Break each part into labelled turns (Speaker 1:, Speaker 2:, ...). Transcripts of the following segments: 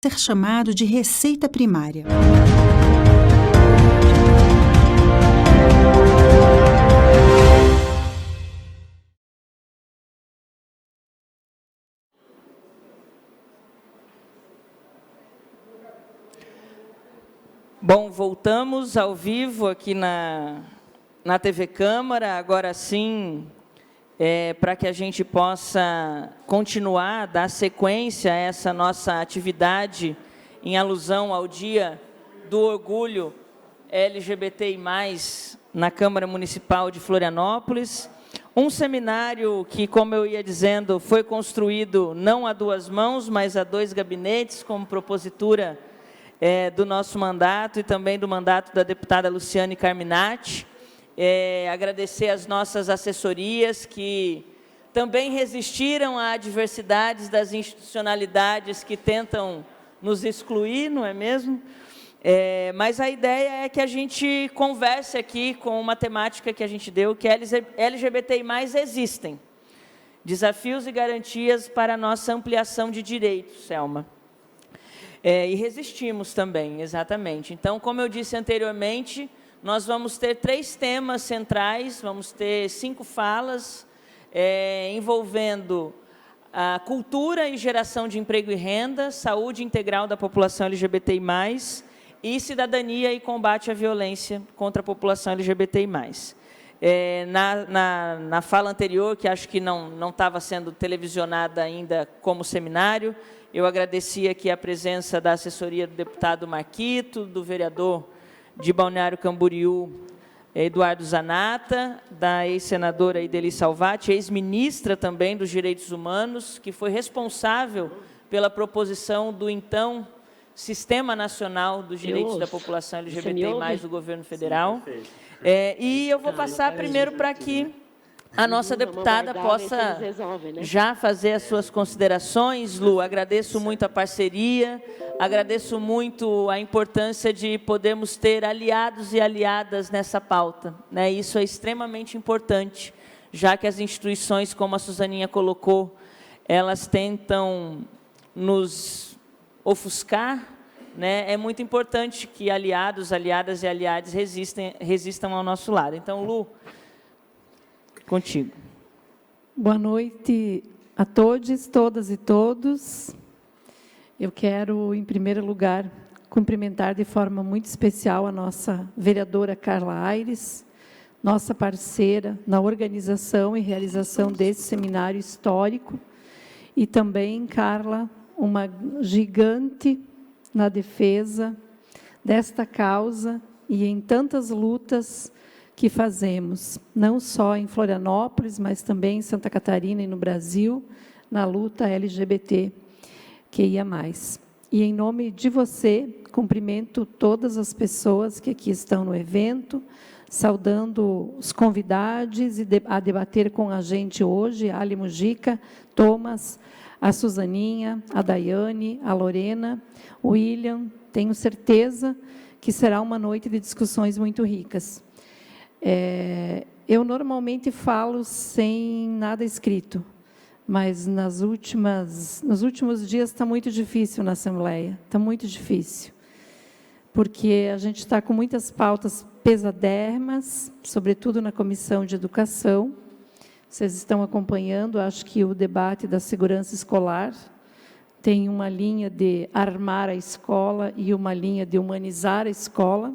Speaker 1: ser chamado de receita primária.
Speaker 2: Bom, voltamos ao vivo aqui na TV Câmara, agora sim, para que a gente possa continuar, dar sequência a essa nossa atividade em alusão ao Dia do Orgulho LGBTI+, na Câmara Municipal de Florianópolis. Um seminário que, como eu ia dizendo, foi construído não a duas mãos, mas a dois gabinetes, como propositura do nosso mandato e também do mandato da deputada Luciane Carminati. Agradecer as nossas assessorias que também resistiram a adversidades das institucionalidades que tentam nos excluir, não é mesmo? Mas a ideia é que a gente converse aqui com uma temática que a gente deu, que LGBTI+, existem. Desafios e garantias para a nossa ampliação de direitos, Selma. E resistimos também, exatamente. Então, como eu disse anteriormente, nós vamos ter 3 temas centrais, vamos ter 5 falas, envolvendo a cultura e geração de emprego e renda, saúde integral da população LGBTI+, e cidadania e combate à violência contra a população LGBTI+. Na fala anterior, que acho que não estava sendo televisionada ainda como seminário, eu agradeci aqui a presença da assessoria do deputado Marquito, do vereador de Balneário Camboriú, Eduardo Zanata, da ex-senadora Ideli Salvati, ex-ministra também dos Direitos Humanos, que foi responsável pela proposição do, então, Sistema Nacional dos Direitos da População LGBTI+, do governo federal. E eu vou passar primeiro para que a nossa deputada possa já fazer as suas considerações. Lu, agradeço muito a parceria, agradeço muito a importância de podermos ter aliados e aliadas nessa pauta, né? Isso é extremamente importante, já que as instituições, como a Suzaninha colocou, elas tentam nos ofuscar, né? É muito importante que aliados, aliadas e aliados resistam ao nosso lado. Então, Lu, contigo.
Speaker 3: Boa noite a todos, todas e todos. Eu quero, em primeiro lugar, cumprimentar de forma muito especial a nossa vereadora Carla Aires, nossa parceira na organização e realização desse seminário histórico, e também, Carla, uma gigante na defesa desta causa e em tantas lutas que fazemos, não só em Florianópolis, mas também em Santa Catarina e no Brasil, na luta LGBTQIA+. E, em nome de você, cumprimento todas as pessoas que aqui estão no evento, saudando os convidados a debater com a gente hoje, a Ali Mujica, Thomas, a Suzaninha, a Daiane, a Lorena, o William. Tenho certeza que será uma noite de discussões muito ricas. Eu normalmente falo sem nada escrito, mas nos últimos dias está muito difícil na Assembleia, está muito difícil, porque a gente está com muitas pautas pesadérrimas, sobretudo na Comissão de Educação. Vocês estão acompanhando, acho que o debate da segurança escolar tem uma linha de armar a escola e uma linha de humanizar a escola.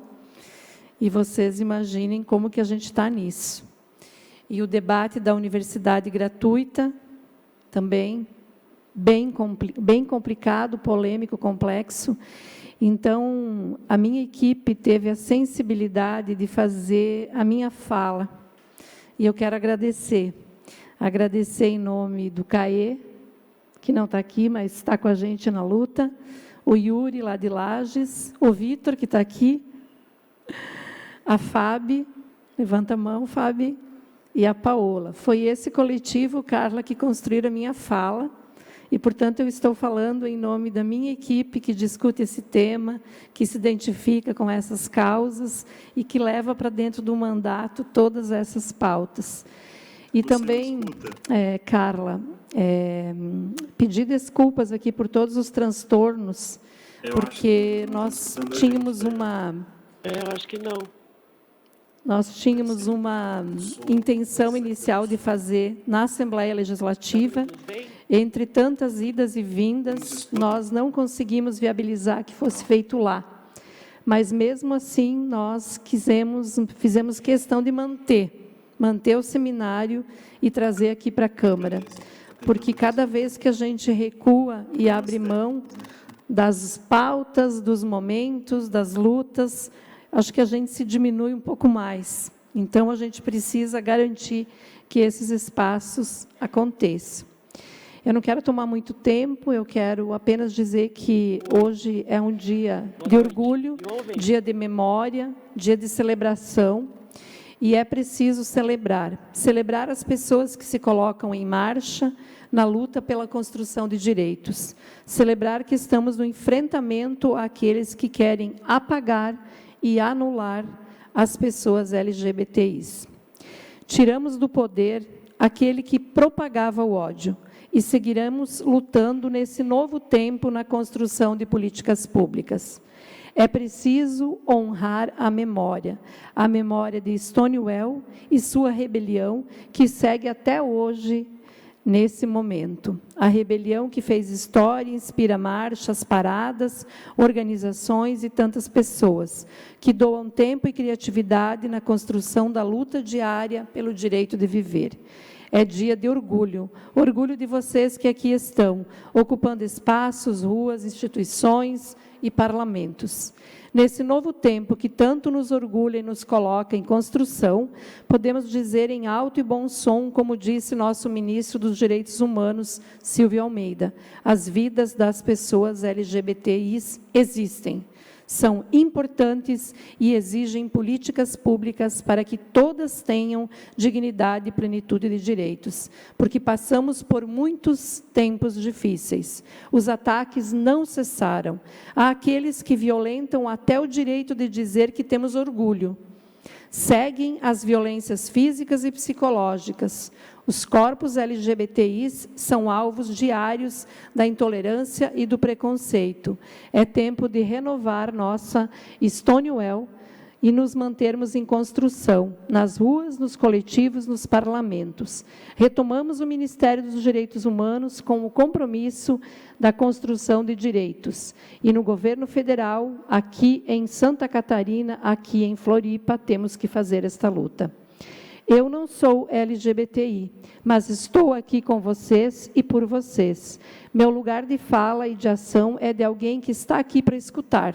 Speaker 3: E vocês imaginem como que a gente está nisso. E o debate da universidade gratuita, também bem complicado, polêmico, complexo. Então, a minha equipe teve a sensibilidade de fazer a minha fala. E eu quero agradecer. Agradecer em nome do CAE, que não está aqui, mas está com a gente na luta, o Yuri, lá de Lages, o Vitor, que está aqui, a Fábio, levanta a mão, Fábio, e a Paola. Foi esse coletivo, Carla, que construíram a minha fala, e, portanto, eu estou falando em nome da minha equipe, que discute esse tema, que se identifica com essas causas e que leva para dentro do mandato todas essas pautas. E também, Carla, pedir desculpas aqui por todos os transtornos porque nós tínhamos uma...
Speaker 4: Eu acho que não.
Speaker 3: Nós tínhamos uma intenção inicial de fazer na Assembleia Legislativa, entre tantas idas e vindas, nós não conseguimos viabilizar que fosse feito lá. Mas, mesmo assim, nós fizemos questão de manter o seminário e trazer aqui para a Câmara. Porque cada vez que a gente recua e abre mão das pautas, dos momentos, das lutas, acho que a gente se diminui um pouco mais. Então, a gente precisa garantir que esses espaços aconteçam. Eu não quero tomar muito tempo, eu quero apenas dizer que hoje é um dia de orgulho, dia de memória, dia de celebração, e é preciso celebrar as pessoas que se colocam em marcha na luta pela construção de direitos, celebrar que estamos no enfrentamento àqueles que querem apagar e anular as pessoas LGBTIs. Tiramos do poder aquele que propagava o ódio, e seguiremos lutando nesse novo tempo na construção de políticas públicas. É preciso honrar a memória de Stonewall e sua rebelião, que segue até hoje nesse momento. A rebelião que fez história, inspira marchas, paradas, organizações e tantas pessoas, que doam tempo e criatividade na construção da luta diária pelo direito de viver. É dia de orgulho de vocês que aqui estão, ocupando espaços, ruas, instituições e parlamentos. Nesse novo tempo que tanto nos orgulha e nos coloca em construção, podemos dizer em alto e bom som, como disse nosso ministro dos Direitos Humanos, Silvio Almeida, as vidas das pessoas LGBTIs existem. São importantes e exigem políticas públicas para que todas tenham dignidade e plenitude de direitos, porque passamos por muitos tempos difíceis. Os ataques não cessaram. Há aqueles que violentam até o direito de dizer que temos orgulho. Seguem as violências físicas e psicológicas. Os corpos LGBTIs são alvos diários da intolerância e do preconceito. É tempo de renovar nossa Stonewall e nos mantermos em construção, nas ruas, nos coletivos, nos parlamentos. Retomamos o Ministério dos Direitos Humanos com o compromisso da construção de direitos. E no governo federal, aqui em Santa Catarina, aqui em Floripa, temos que fazer esta luta. Eu não sou LGBTI, mas estou aqui com vocês e por vocês. Meu lugar de fala e de ação é de alguém que está aqui para escutar.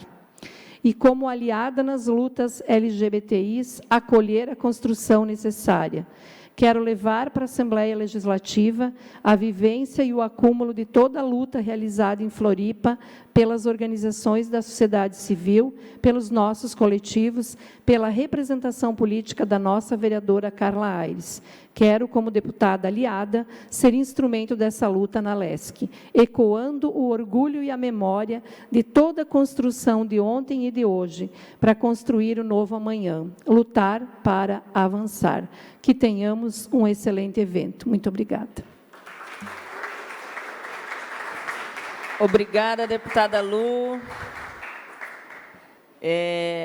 Speaker 3: E como aliada nas lutas LGBTIs, acolher a construção necessária. Quero levar para a Assembleia Legislativa a vivência e o acúmulo de toda a luta realizada em Floripa pelas organizações da sociedade civil, pelos nossos coletivos, pela representação política da nossa vereadora Carla Aires. Quero, como deputada aliada, ser instrumento dessa luta na LESC, ecoando o orgulho e a memória de toda a construção de ontem e de hoje, para construir o novo amanhã, lutar para avançar. Que tenhamos um excelente evento. Muito obrigada.
Speaker 2: Obrigada, deputada Lu.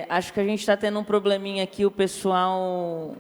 Speaker 2: Acho que a gente está tendo um probleminha aqui, o pessoal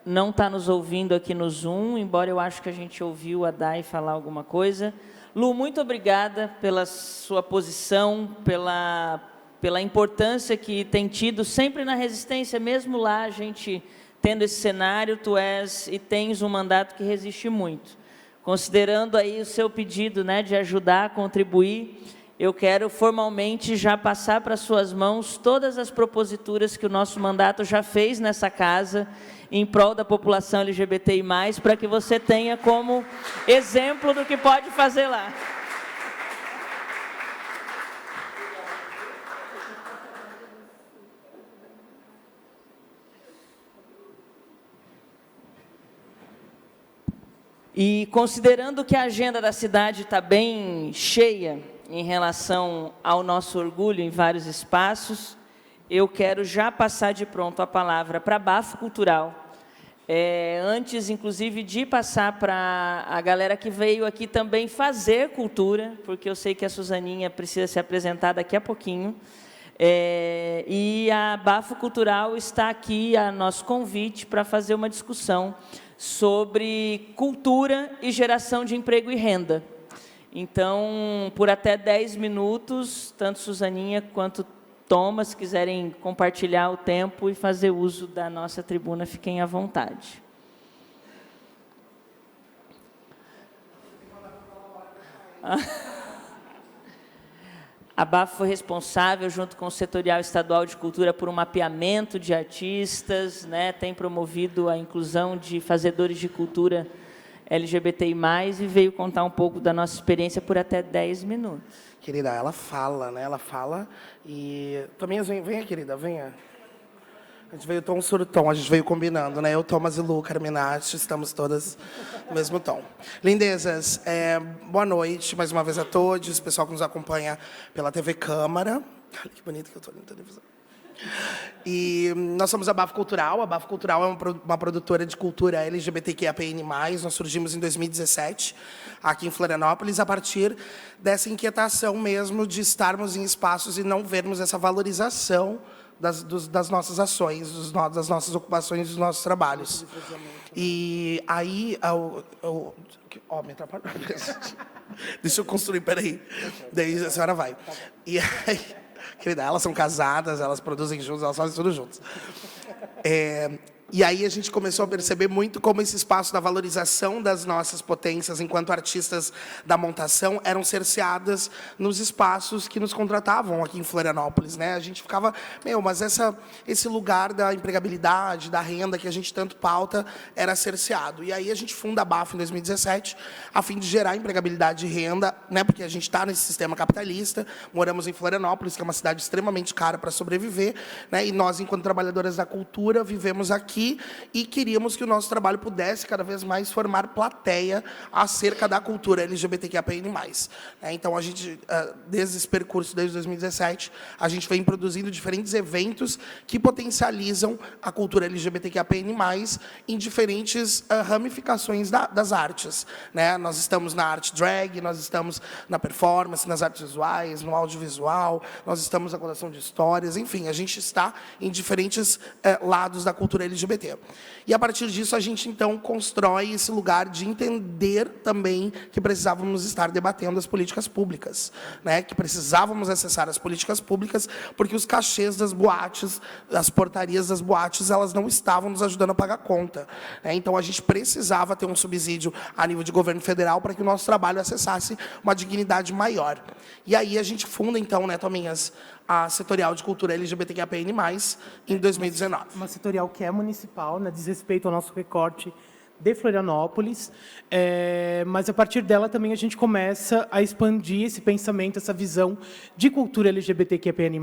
Speaker 2: não está nos ouvindo aqui no Zoom, embora eu acho que a gente ouviu a Dai falar alguma coisa. Lu, muito obrigada pela sua posição, pela importância que tem tido sempre na resistência, mesmo lá a gente tendo esse cenário, tu és e tens um mandato que resiste muito. Considerando aí o seu pedido, né, de ajudar, contribuir, eu quero formalmente já passar para suas mãos todas as proposituras que o nosso mandato já fez nessa casa em prol da população LGBTI+, para que você tenha como exemplo do que pode fazer lá. E considerando que a agenda da cidade está bem cheia em relação ao nosso orgulho em vários espaços, eu quero já passar de pronto a palavra para a Bafo Cultural, Antes, inclusive, de passar para a galera que veio aqui também fazer cultura, porque eu sei que a Suzaninha precisa se apresentar daqui a pouquinho. E a Bafo Cultural está aqui a nosso convite para fazer uma discussão sobre cultura e geração de emprego e renda. Então, por até 10 minutos, tanto Suzaninha quanto Thomas, se quiserem compartilhar o tempo e fazer uso da nossa tribuna, fiquem à vontade. A Bafo foi responsável, junto com o Setorial Estadual de Cultura, por um mapeamento de artistas, né? Tem promovido a inclusão de fazedores de cultura LGBTI+, e veio contar um pouco da nossa experiência por até 10 minutos.
Speaker 4: Querida, ela fala, né? Ela fala e... Tominhas, venha, querida, venha. A gente veio tom sur tom, a gente veio combinando, né? Eu, Thomas e Lu, Carminati, estamos todas no mesmo tom. Lindezas, boa noite mais uma vez a todos, o pessoal que nos acompanha pela TV Câmara. Olha que bonito que eu estou na televisão. E nós somos a Bafo Cultural. A Bafo Cultural é uma produtora de cultura LGBTQIAPN+. Nós surgimos em 2017, aqui em Florianópolis, a partir dessa inquietação mesmo de estarmos em espaços e não vermos essa valorização das nossas ações, das nossas ocupações, dos nossos trabalhos. E aí... me atrapalhou. Deixa eu construir, peraí. Daí a senhora vai. E aí... Querida, elas são casadas, elas produzem juntas, elas fazem tudo juntas. E aí a gente começou a perceber muito como esse espaço da valorização das nossas potências enquanto artistas da montação eram cerceadas nos espaços que nos contratavam aqui em Florianópolis, né? A gente ficava, mas esse lugar da empregabilidade, da renda que a gente tanto pauta era cerceado. E aí a gente funda a Bafo em 2017, a fim de gerar empregabilidade e renda, né? Porque a gente está nesse sistema capitalista, moramos em Florianópolis, que é uma cidade extremamente cara para sobreviver, né? E nós, enquanto trabalhadoras da cultura, vivemos aqui e queríamos que o nosso trabalho pudesse cada vez mais formar plateia acerca da cultura LGBTQIAPN+. Então, a gente, desde esse percurso, desde 2017, a gente vem produzindo diferentes eventos que potencializam a cultura LGBTQIAPN+, em diferentes ramificações das artes. Nós estamos na arte drag, nós estamos na performance, nas artes visuais, no audiovisual, nós estamos na contação de histórias, enfim, a gente está em diferentes lados da cultura LGBT. E, a partir disso, a gente, então, constrói esse lugar de entender também que precisávamos estar debatendo as políticas públicas, né? Que precisávamos acessar as políticas públicas, porque os cachês das boates, as portarias das boates, elas não estavam nos ajudando a pagar conta. Então, a gente precisava ter um subsídio a nível de governo federal para que o nosso trabalho acessasse uma dignidade maior. E aí a gente funda, então, né, Tominhas, a Setorial de Cultura LGBTQIAPN+, em 2019.
Speaker 5: Uma setorial que é municipal, né, diz respeito ao nosso recorte de Florianópolis, mas a partir dela também a gente começa a expandir esse pensamento, essa visão de cultura LGBTQIAPN+,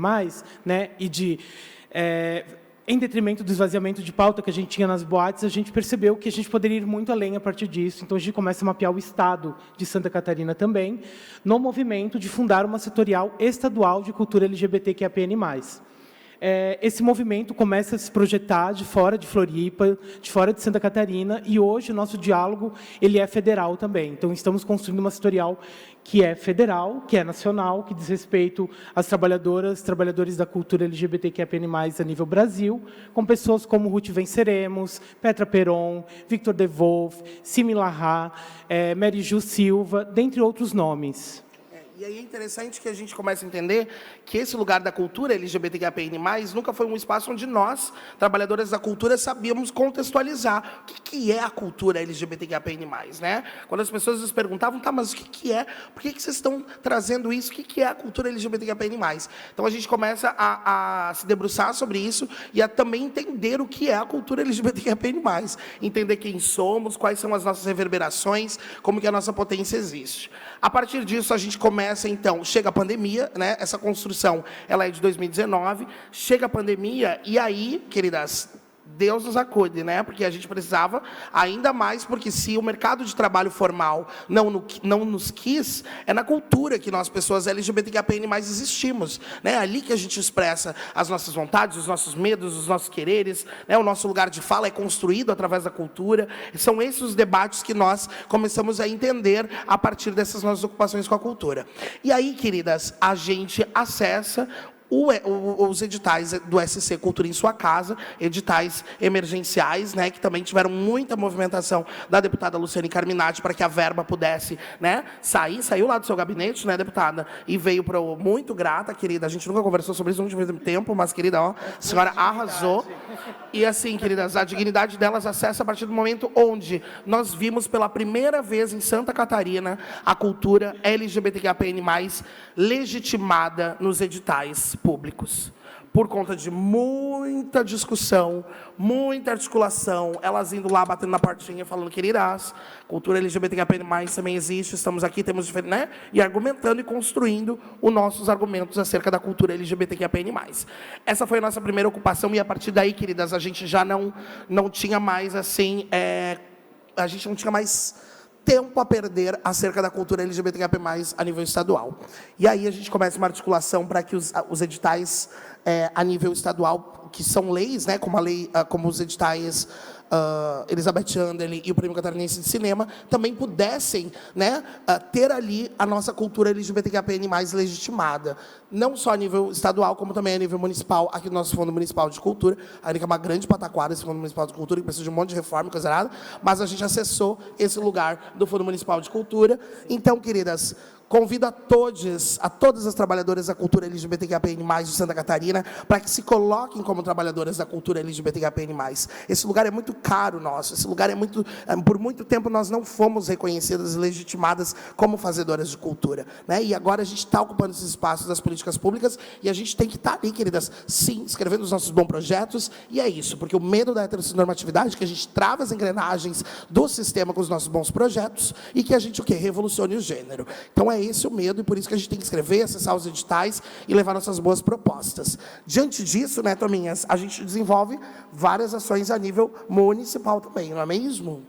Speaker 5: né, e de... em detrimento do esvaziamento de pauta que a gente tinha nas boates, a gente percebeu que a gente poderia ir muito além a partir disso. Então, a gente começa a mapear o Estado de Santa Catarina também, no movimento de fundar uma setorial estadual de cultura LGBTQIAPN+. Esse movimento começa a se projetar de fora de Floripa, de fora de Santa Catarina, e hoje o nosso diálogo ele é federal também. Então, estamos construindo uma setorial que é federal, que é nacional, que diz respeito às trabalhadores da cultura LGBTQIAPN+, a nível Brasil, com pessoas como Ruth Venceremos, Petra Peron, Victor DeVolf, Simi Larra, Mary Ju Silva, dentre outros nomes.
Speaker 4: E aí é interessante que a gente comece a entender que esse lugar da cultura LGBTQIAPN+, nunca foi um espaço onde nós, trabalhadoras da cultura, sabíamos contextualizar o que é a cultura LGBTQIAPN+, né? Quando as pessoas nos perguntavam, tá, mas o que é? Por que vocês estão trazendo isso? O que é a cultura LGBTQIAPN+? Então, a gente começa a se debruçar sobre isso e a também entender o que é a cultura LGBTQIAPN+, entender quem somos, quais são as nossas reverberações, como que a nossa potência existe. A partir disso, a gente começa, então, chega a pandemia, né? Essa construção ela é de 2019, chega a pandemia, e aí, queridas, Deus nos acude, né? Porque a gente precisava, ainda mais porque se o mercado de trabalho formal não nos quis, é na cultura que nós, pessoas LGBTQIAPN+, existimos. Né? É ali que a gente expressa as nossas vontades, os nossos medos, os nossos quereres, né? O nosso lugar de fala é construído através da cultura. São esses os debates que nós começamos a entender a partir dessas nossas ocupações com a cultura. E aí, queridas, a gente acessa os editais do SC Cultura em Sua Casa, editais emergenciais, né, que também tiveram muita movimentação da deputada Luciane Carminati para que a verba pudesse, né, saiu lá do seu gabinete, né, deputada, e veio para o... Muito grata, querida, a gente nunca conversou sobre isso, não tive tempo, mas, querida, ó, a senhora arrasou. E assim, queridas, a dignidade delas acessa a partir do momento onde nós vimos pela primeira vez em Santa Catarina a cultura LGBTQIAPN+, legitimada nos editais públicos. Por conta de muita discussão, muita articulação, elas indo lá, batendo na portinha, falando, queridas, cultura LGBTQIAPN+, também existe, estamos aqui, temos diferente, né? E argumentando e construindo os nossos argumentos acerca da cultura LGBTQIAPN+. Essa foi a nossa primeira ocupação, e a partir daí, queridas, a gente já não tinha mais, assim, a gente não tinha mais tempo a perder acerca da cultura LGBTQIAP+, a nível estadual. E aí a gente começa uma articulação para que os editais a nível estadual, que são leis, né, como os editais Elizabeth Anderle e o Prêmio Catarinense de Cinema, também pudessem, né, ter ali a nossa cultura LGBTQIAPN+ legitimada, não só a nível estadual, como também a nível municipal, aqui no nosso Fundo Municipal de Cultura. A única é uma grande pataquada, esse Fundo Municipal de Cultura, que precisa de um monte de reforma, coisa errada, mas a gente acessou esse lugar do Fundo Municipal de Cultura. Então, queridas, convido a todas as trabalhadoras da cultura LGBTQIAPN+, de Santa Catarina, para que se coloquem como trabalhadoras da cultura LGBTQIAPN+. Esse lugar é muito caro nosso, esse lugar é muito... Por muito tempo nós não fomos reconhecidas e legitimadas como fazedoras de cultura, né? E agora a gente está ocupando esses espaços das políticas públicas e a gente tem que estar ali, queridas, sim, escrevendo os nossos bons projetos, e é isso, porque o medo da heteronormatividade, que a gente trava as engrenagens do sistema com os nossos bons projetos e que a gente, o quê? Revolucione o gênero. Então, é esse o medo, e por isso que a gente tem que escrever, acessar os editais e levar nossas boas propostas. Diante disso, né, Tominhas, a gente desenvolve várias ações a nível municipal também, não é mesmo?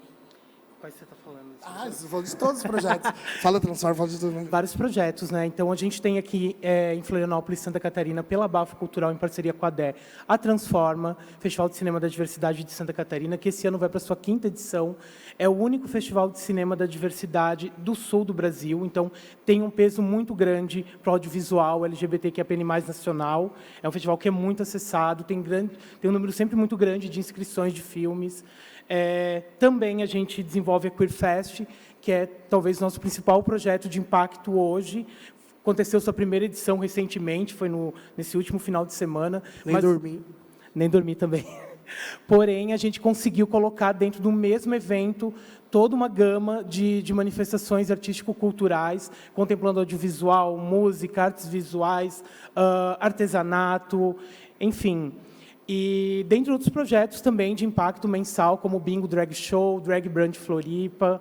Speaker 5: Quais você está falando?
Speaker 4: Você falou de todos os projetos. Fala, Transforma, fala de tudo.
Speaker 5: Vários projetos, né? Então, a gente tem aqui em Florianópolis, Santa Catarina, pela Bafo Cultural, em parceria com a DÉ, a Transforma, Festival de Cinema da Diversidade de Santa Catarina, que esse ano vai para a sua 5ª edição. É o único festival de cinema da diversidade do sul do Brasil, então tem um peso muito grande para o audiovisual LGBTQIAPN+, nacional. É um festival que é muito acessado, tem um número sempre muito grande de inscrições de filmes. Também a gente desenvolve a Queer Fest, que é talvez nosso principal projeto de impacto hoje. Aconteceu sua primeira edição recentemente, foi nesse último final de semana. Nem dormi também. Porém, a gente conseguiu colocar dentro do mesmo evento toda uma gama de manifestações artístico-culturais, contemplando audiovisual, música, artes visuais, artesanato, enfim. E, dentre outros projetos também de impacto mensal, como o Bingo Drag Show, Drag Brunch Floripa,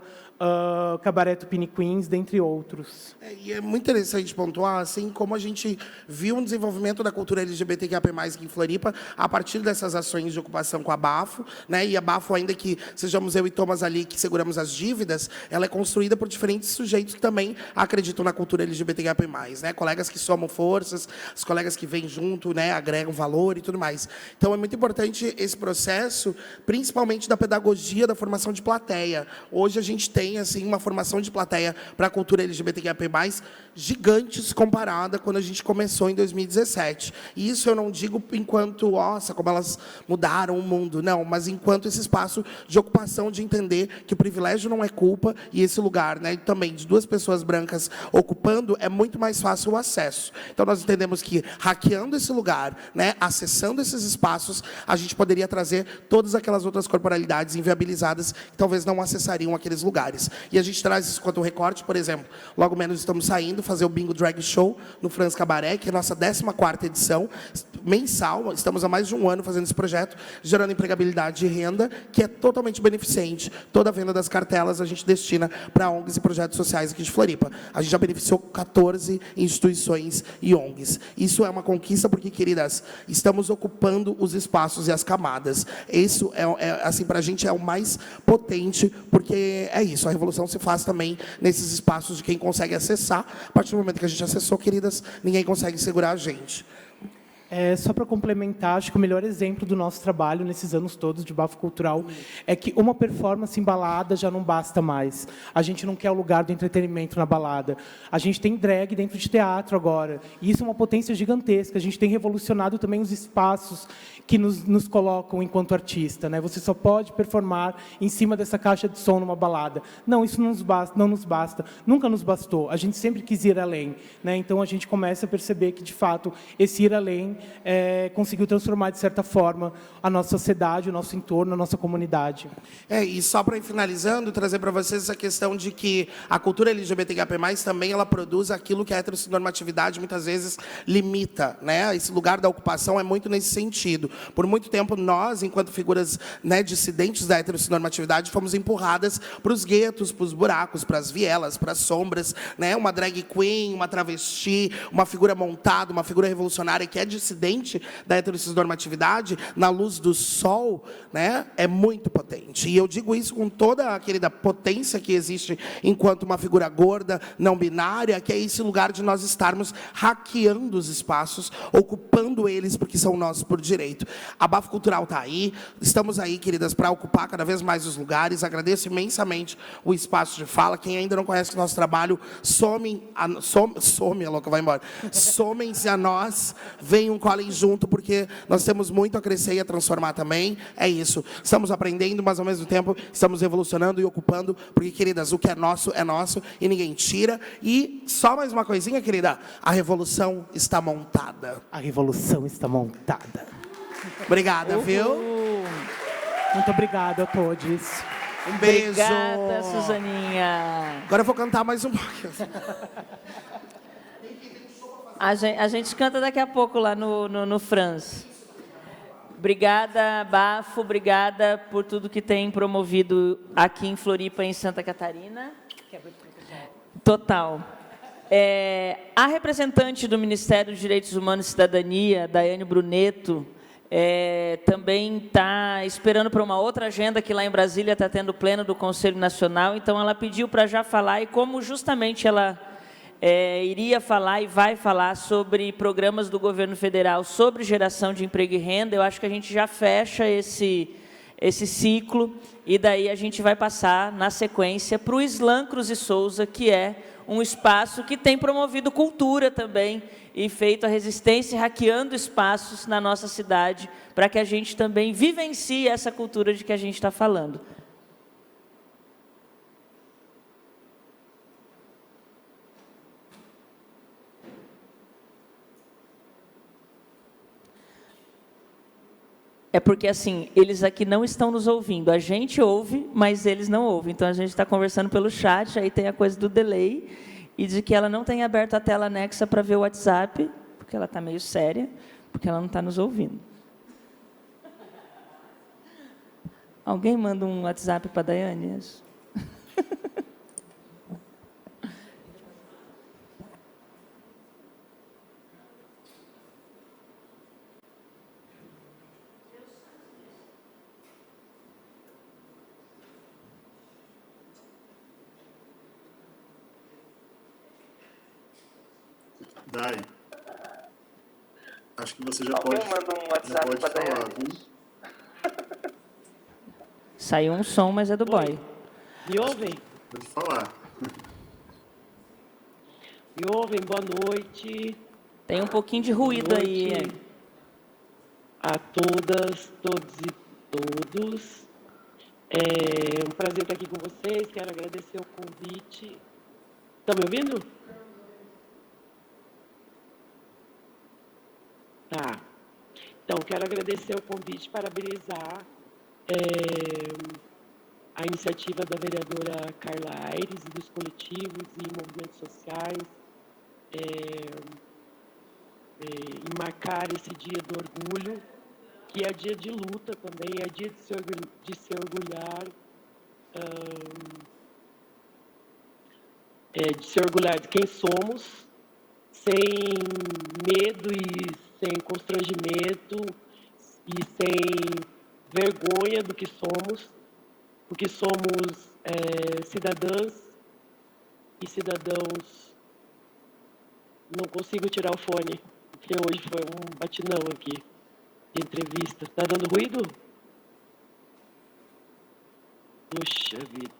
Speaker 5: Cabaré Tupini Queens, dentre outros.
Speaker 4: E é muito interessante pontuar, assim, como a gente viu um desenvolvimento da cultura LGBTQIAP+, aqui em Floripa, a partir dessas ações de ocupação com a Bafo, né? E a Bafo, ainda que sejamos eu e Thomas ali que seguramos as dívidas, ela é construída por diferentes sujeitos que também acreditam na cultura LGBTQIAP+, né? Colegas que somam forças, os colegas que vêm junto, né? Agregam valor e tudo mais. Então, é muito importante esse processo, principalmente da pedagogia, da formação de plateia. Hoje, a gente tem assim, uma formação de plateia para a cultura LGBTQIAP+, gigantes comparada quando a gente começou em 2017. E isso eu não digo enquanto, nossa, como elas mudaram o mundo, não, mas enquanto esse espaço de ocupação, de entender que o privilégio não é culpa, e esse lugar, né, também de 2 pessoas brancas ocupando, é muito mais fácil o acesso. Então, nós entendemos que, hackeando esse lugar, né, acessando esses espaços, a gente poderia trazer todas aquelas outras corporalidades inviabilizadas que talvez não acessariam aqueles lugares. E a gente traz isso quanto recorte, por exemplo, logo menos estamos saindo, fazer o Bingo Drag Show no Franz Cabaré, que é a nossa 14ª edição. mensal, estamos há mais de um ano fazendo esse projeto, gerando empregabilidade e renda, que é totalmente beneficente. Toda a venda das cartelas a gente destina para ONGs e projetos sociais aqui de Floripa. A gente já beneficiou 14 instituições e ONGs. Isso é uma conquista porque, queridas, estamos ocupando os espaços e as camadas. Isso, assim, para a gente é o mais potente, porque é isso, a revolução se faz também nesses espaços de quem consegue acessar. A partir do momento que a gente acessou, queridas, ninguém consegue segurar a gente.
Speaker 5: Só para complementar, acho que o melhor exemplo do nosso trabalho nesses anos todos de bafo cultural é que uma performance em balada já não basta mais. A gente não quer o lugar do entretenimento na balada. A gente tem drag dentro de teatro agora. E isso é uma potência gigantesca. A gente tem revolucionado também os espaços que nos colocam enquanto artista, né? Você só pode performar em cima dessa caixa de som numa balada. Não, isso não nos basta. Nunca nos bastou. A gente sempre quis ir além, né? Então, a gente começa a perceber que, de fato, esse ir além conseguiu transformar, de certa forma, a nossa sociedade, o nosso entorno, a nossa comunidade.
Speaker 4: E só para ir finalizando, trazer para vocês essa questão de que a cultura LGBTQIA+, também ela produz aquilo que a heteronormatividade muitas vezes limita, né? Esse lugar da ocupação é muito nesse sentido. Por muito tempo, nós, enquanto figuras, né, dissidentes da heteronormatividade, fomos empurradas para os guetos, para os buracos, para as vielas, para as sombras, né? Uma drag queen, uma travesti, uma figura montada, uma figura revolucionária que é dissidente da heteronormatividade, na luz do sol, né, é muito potente. E eu digo isso com toda a querida potência que existe enquanto uma figura gorda, não binária, que é esse lugar de nós estarmos hackeando os espaços, ocupando eles porque são nossos por direito. A Bafo Cultural está aí, estamos aí, queridas, para ocupar cada vez mais os lugares. Agradeço imensamente o espaço de fala. Quem ainda não conhece o nosso trabalho, somem, a louca, vai embora. Somem-se a nós, venham, colhem junto, porque nós temos muito a crescer e a transformar também. É isso. Estamos aprendendo, mas ao mesmo tempo estamos revolucionando e ocupando, porque, queridas, o que é nosso e ninguém tira. E só mais uma coisinha, querida, a revolução está montada.
Speaker 5: A revolução está montada.
Speaker 4: Obrigada, viu?
Speaker 5: Muito obrigado a todos.
Speaker 4: Um beijo.
Speaker 2: Obrigada, Suzaninha.
Speaker 4: Agora eu vou cantar mais um pouquinho.
Speaker 2: A gente canta daqui a pouco lá no Franz. Obrigada, Bafo. Obrigada por tudo que tem promovido aqui em Floripa, em Santa Catarina. Total. A representante do Ministério dos Direitos Humanos e Cidadania, Daiane Bruneto, também está esperando para uma outra agenda que lá em Brasília está tendo pleno do Conselho Nacional. Então, ela pediu para já falar, e como justamente ela iria falar e vai falar sobre programas do governo federal sobre geração de emprego e renda, eu acho que a gente já fecha esse ciclo, e daí a gente vai passar, na sequência, para o Islan Cruz e Souza, que é um espaço que tem promovido cultura também, e feito a resistência, hackeando espaços na nossa cidade, para que a gente também vivencie essa cultura de que a gente está falando. É porque, assim, eles aqui não estão nos ouvindo. A gente ouve, mas eles não ouvem. Então, a gente está conversando pelo chat, aí tem a coisa do delay, e de que ela não tem aberto a tela anexa para ver o WhatsApp, porque ela está meio séria, porque ela não está nos ouvindo. Alguém manda um WhatsApp para a Daiane?
Speaker 6: Dai, acho que você já pode,
Speaker 2: manda um WhatsApp para
Speaker 6: falar,
Speaker 2: Daiane.
Speaker 6: viu?
Speaker 2: Saiu um som, mas é do boy.
Speaker 7: Me ouvem?
Speaker 6: Pode falar.
Speaker 7: Me ouvem? Boa noite.
Speaker 2: Tem um pouquinho de ruído
Speaker 7: Boa
Speaker 2: aí.
Speaker 7: noite a todas, todos e todos. É um prazer estar aqui com vocês. Quero agradecer o convite. Estão me ouvindo? Tá. Então, quero agradecer o convite, parabenizar a iniciativa da vereadora Carla Aires e dos coletivos e movimentos sociais. em marcar esse dia do orgulho, que é dia de luta também, é dia de se orgulhar, de se orgulhar de quem somos, sem medo e sem constrangimento e sem vergonha do que somos, porque somos cidadãs e cidadãos. Não consigo tirar o fone, porque hoje foi um batinão aqui de entrevista. Tá dando ruído? Puxa vida.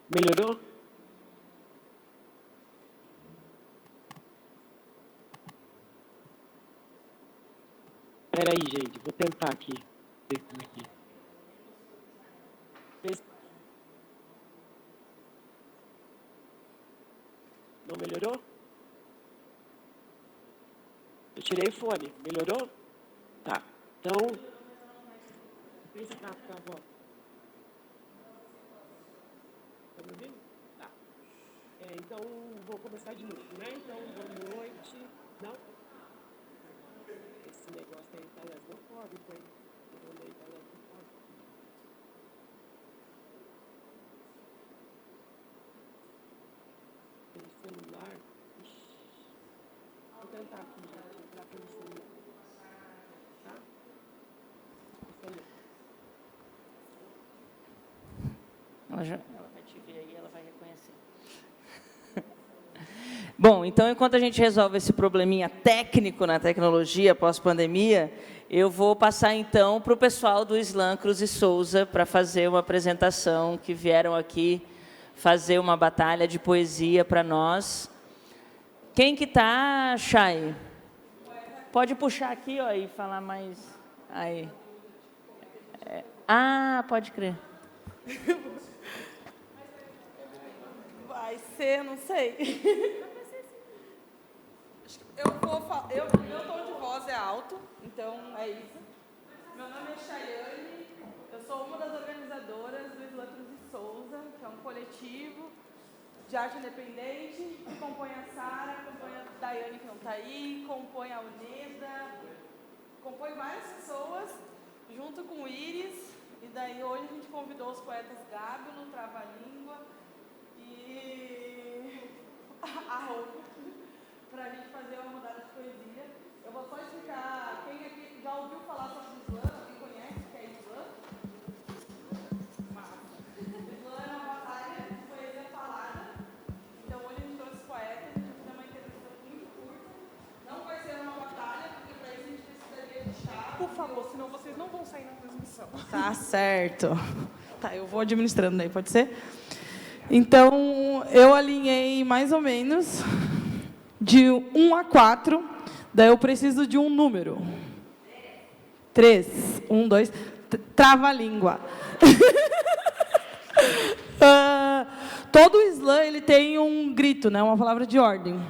Speaker 7: Melhorou? Espera aí, gente. Vou tentar aqui. Ver como é que... Não melhorou? Eu tirei o fone. Melhorou? Tá. Então... Pensa cá, por favor. Tá me ouvindo? Tá. Então, vou começar de novo, né? Então, boa noite. Não? Esse negócio aí tá lesbofóbico, hein? Eu olhei, tá lesbofóbico. Tem celular. Ixi. Vou tentar aqui, gente, entrar pelo celular. Tá?
Speaker 2: Ela vai te ver aí, ela vai reconhecer. Bom, então, enquanto a gente resolve esse probleminha técnico na tecnologia pós-pandemia, eu vou passar, então, para o pessoal do Islã Cruz e Souza para fazer uma apresentação, que vieram aqui fazer uma batalha de poesia para nós. Quem que tá, Chay? Pode puxar aqui, ó, e falar mais... Aí. Pode crer.
Speaker 8: Vai ser, não sei. Eu tom de voz é alto, então é isso. Meu nome é Chayane, eu sou uma das organizadoras do Islã Cruz e Souza, que é um coletivo de arte independente, que compõe a Sara, compõe a Daiane, que não está aí, compõe a Uneda, compõe várias pessoas, junto com o Iris, e daí hoje a gente convidou os poetas Gábilo, Trava-Língua e a Roupa, para a gente fazer uma rodada de poesia. Eu vou só explicar, quem aqui já ouviu falar sobre Islã, quem conhece o que é Islã? Islã é uma batalha de poesia falada. Então hoje a gente trouxe poetas, a gente vai fazer uma entrevista muito curta. Não vai ser uma batalha, porque para isso a gente precisaria de chave. Por favor, senão vocês não vão sair na transmissão. Tá certo. Tá, eu vou administrando aí, pode ser? Então, eu alinhei mais ou menos de 1 a 4, daí eu preciso de um número. 3. 1, 2, trava-língua. Todo o Islã, ele tem um grito, né, uma palavra de ordem.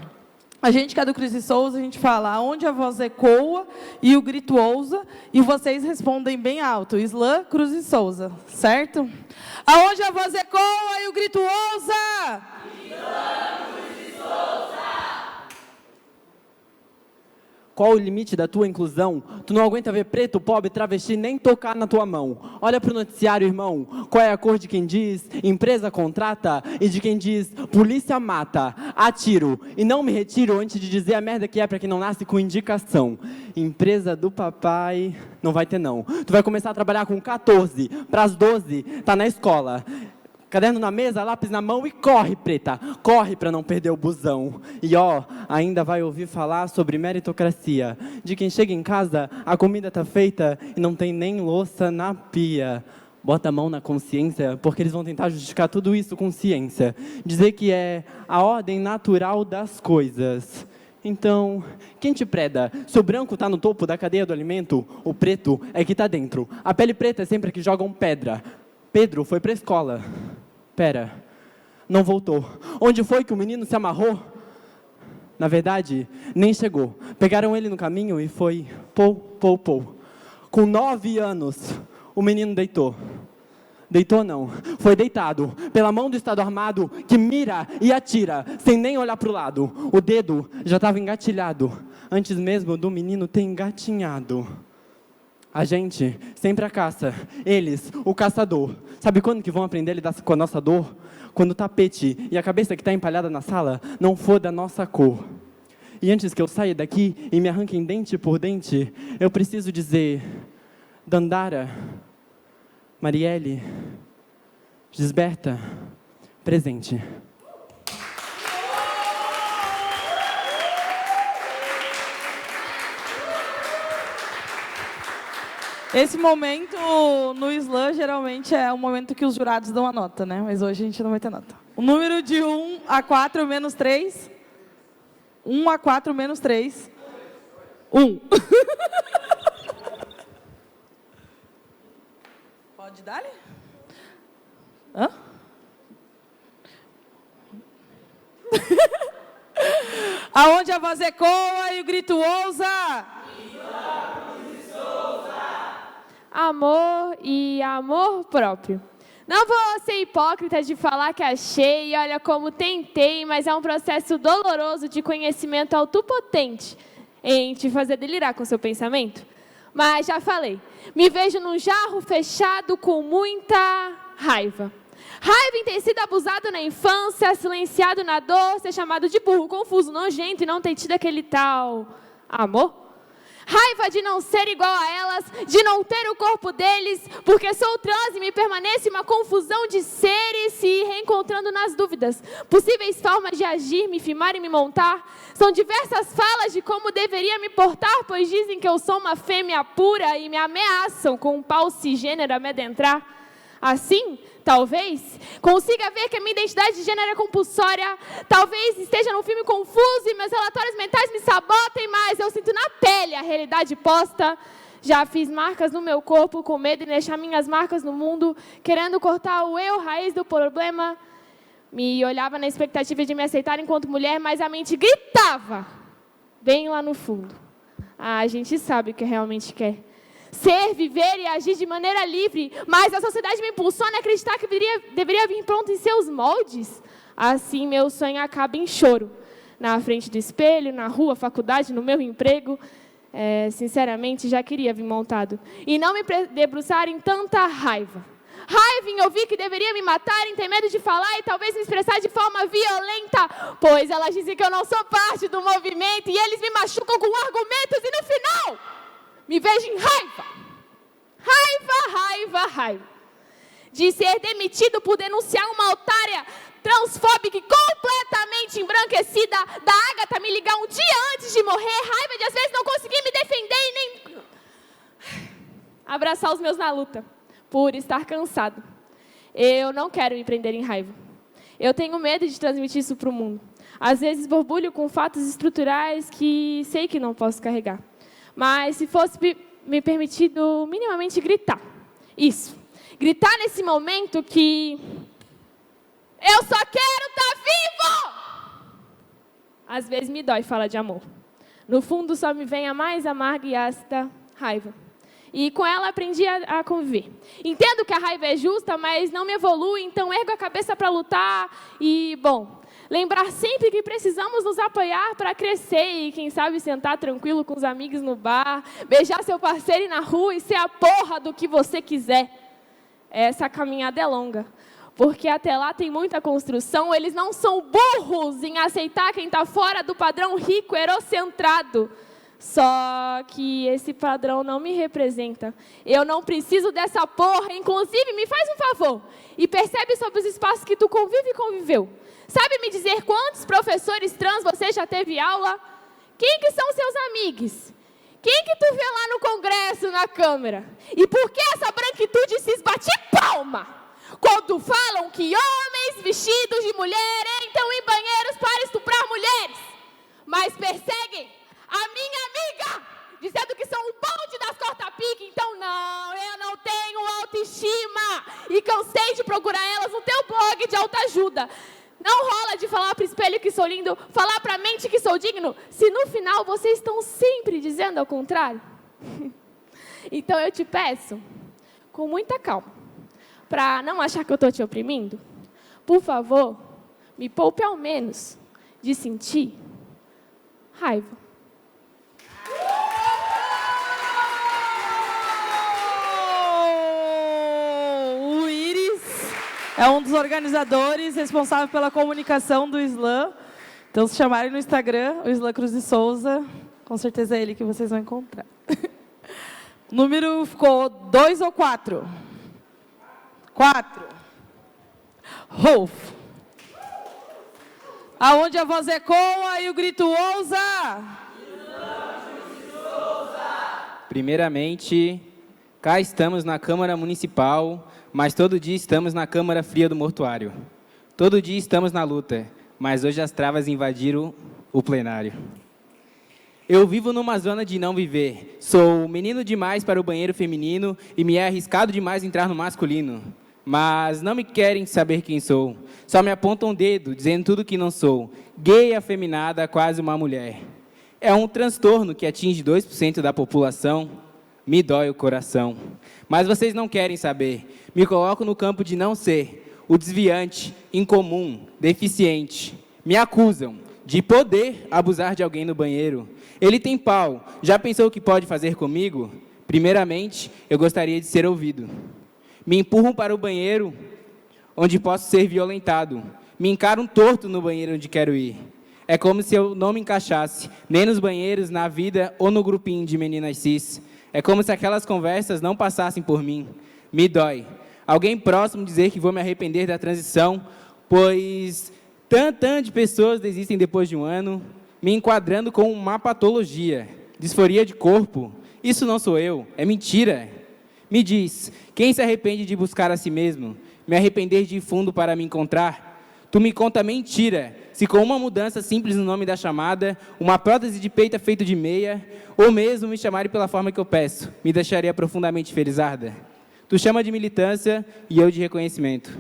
Speaker 8: A gente que é do Cruz e Souza, a gente fala onde a voz ecoa e o grito ousa, e vocês respondem bem alto, Islã, Cruz e Souza, certo? Aonde a voz ecoa e o grito ousa? Islã, Cruz e Souza!
Speaker 9: Qual o limite da tua inclusão? Tu não aguenta ver preto, pobre, travesti, nem tocar na tua mão. Olha pro noticiário, irmão. Qual é a cor de quem diz empresa contrata e de quem diz polícia mata, atiro e não me retiro antes de dizer a merda que é pra quem não nasce com indicação. Empresa do papai não vai ter não. Tu vai começar a trabalhar com 14, pras 12 tá na escola. Caderno na mesa, lápis na mão e corre, preta. Corre para não perder o busão. E ainda vai ouvir falar sobre meritocracia. De quem chega em casa, a comida tá feita e não tem nem louça na pia. Bota a mão na consciência, porque eles vão tentar justificar tudo isso com ciência. Dizer que é a ordem natural das coisas. Então, quem te preda? Se o branco tá no topo da cadeia do alimento, o preto é que tá dentro. A pele preta é sempre a que jogam pedra. Pedro foi pra escola. Pera, não voltou. Onde foi que o menino se amarrou? Na verdade, nem chegou. Pegaram ele no caminho e foi pou. Com 9 anos, o menino deitou. Deitou não, foi deitado pela mão do Estado Armado que mira e atira, sem nem olhar para o lado. O dedo já estava engatilhado, antes mesmo do menino ter engatinhado. A gente sempre a caça, eles, o caçador. Sabe quando que vão aprender a lidar com a nossa dor? Quando o tapete e a cabeça que está empalhada na sala não for da nossa cor. E antes que eu saia daqui e me arranquem dente por dente, eu preciso dizer: Dandara, Marielle, Gisberta, presente.
Speaker 8: Esse momento no slam geralmente é o momento que os jurados dão a nota, né? Mas hoje a gente não vai ter nota. O número de 1 a 4 menos 3. 1 a 4 menos 3. 1. Pode dar-lhe? Hã? Aonde a voz ecoa e o grito ousa.
Speaker 10: Amor e amor próprio. Não vou ser hipócrita de falar que achei, olha como tentei, mas é um processo doloroso de conhecimento autopotente em te fazer delirar com seu pensamento. Mas já falei, me vejo num jarro fechado com muita raiva. Raiva em ter sido abusado na infância, silenciado na dor, ser chamado de burro, confuso, nojento e não ter tido aquele tal amor. Raiva de não ser igual a elas, de não ter o corpo deles, porque sou trans e me permanece uma confusão de seres se reencontrando nas dúvidas. Possíveis formas de agir, me filmar e me montar. São diversas falas de como deveria me portar, pois dizem que eu sou uma fêmea pura e me ameaçam com um pau cisgênero a me adentrar. Assim, talvez, consiga ver que a minha identidade de gênero é compulsória. Talvez esteja num filme confuso e meus relatórios mentais me sabotem, mas eu sinto na pele a realidade posta. Já fiz marcas no meu corpo com medo de deixar minhas marcas no mundo, querendo cortar o eu, raiz do problema. Me olhava na expectativa de me aceitar enquanto mulher, mas a mente gritava, bem lá no fundo. A gente sabe o que realmente quer. Ser, viver e agir de maneira livre, mas a sociedade me impulsiona a acreditar que deveria vir pronto em seus moldes. Assim, meu sonho acaba em choro. Na frente do espelho, na rua, faculdade, no meu emprego. Sinceramente, já queria vir montado. E não me debruçar em tanta raiva. Raiva em ouvir que deveria me matar, em ter medo de falar e talvez me expressar de forma violenta, pois elas dizem que eu não sou parte do movimento e eles me machucam com argumentos e no final me vejo em raiva. Raiva, raiva, raiva. De ser demitido por denunciar uma otária transfóbica e completamente embranquecida da Agatha me ligar um dia antes de morrer. Raiva de às vezes não conseguir me defender e nem abraçar os meus na luta, por estar cansado. Eu não quero me prender em raiva. Eu tenho medo de transmitir isso para o mundo. Às vezes borbulho com fatos estruturais que sei que não posso carregar. Mas se fosse me permitido minimamente gritar. Isso. Gritar nesse momento que eu só quero estar vivo! Às vezes me dói falar de amor. No fundo só me vem a mais amarga e ácida raiva. E com ela aprendi a conviver. Entendo que a raiva é justa, mas não me evolui, então ergo a cabeça para lutar e, bom, lembrar sempre que precisamos nos apoiar para crescer e, quem sabe, sentar tranquilo com os amigos no bar, beijar seu parceiro na rua e ser a porra do que você quiser. Essa caminhada é longa, porque até lá tem muita construção. Eles não são burros em aceitar quem está fora do padrão rico, eurocentrado. Só que esse padrão não me representa. Eu não preciso dessa porra. Inclusive, me faz um favor e percebe sobre os espaços que tu convive e conviveu. Sabe me dizer quantos professores trans você já teve aula? Quem que são seus amigos? Quem que tu vê lá no congresso, na Câmara? E por que essa branquitude se esbate palma quando falam que homens vestidos de mulher entram em banheiros para estuprar mulheres, mas perseguem a minha amiga, dizendo que são o bonde das corta-pique? Então não, eu não tenho autoestima e cansei de procurar elas no teu blog de autoajuda. Não rola de falar para o espelho que sou lindo, falar para a mente que sou digno, se no final vocês estão sempre dizendo ao contrário. Então eu te peço, com muita calma, para não achar que eu estou te oprimindo, por favor, me poupe ao menos de sentir raiva.
Speaker 8: O Iris é um dos organizadores responsável pela comunicação do Slam. Então, se chamarem no Instagram, o Slam Cruz de Souza, com certeza é ele que vocês vão encontrar. O número ficou 2 ou 4? 4. Rolf. Aonde a voz ecoa e o grito ousa.
Speaker 11: Primeiramente, cá estamos na Câmara Municipal, mas todo dia estamos na Câmara Fria do Mortuário. Todo dia estamos na luta, mas hoje as travas invadiram o plenário. Eu vivo numa zona de não viver. Sou menino demais para o banheiro feminino e me é arriscado demais entrar no masculino. Mas não me querem saber quem sou. Só me apontam um dedo, dizendo tudo que não sou. Gay, afeminada, quase uma mulher. É um transtorno que atinge 2% da população. Me dói o coração. Mas vocês não querem saber. Me coloco no campo de não ser o desviante, incomum, deficiente. Me acusam de poder abusar de alguém no banheiro. Ele tem pau. Já pensou o que pode fazer comigo? Primeiramente, eu gostaria de ser ouvido. Me empurram para o banheiro, onde posso ser violentado. Me encaram torto no banheiro onde quero ir. É como se eu não me encaixasse, nem nos banheiros, na vida ou no grupinho de meninas cis. É como se aquelas conversas não passassem por mim. Me dói. Alguém próximo dizer que vou me arrepender da transição, pois tanto de pessoas desistem depois de um ano, me enquadrando com uma patologia, disforia de corpo. Isso não sou eu, é mentira. Me diz, quem se arrepende de buscar a si mesmo? Me arrepender de ir fundo para me encontrar? Tu me conta mentira, se com uma mudança simples no nome da chamada, uma prótese de peito feita de meia, ou mesmo me chamarem pela forma que eu peço, me deixaria profundamente felizarda? Tu chama de militância e eu de reconhecimento.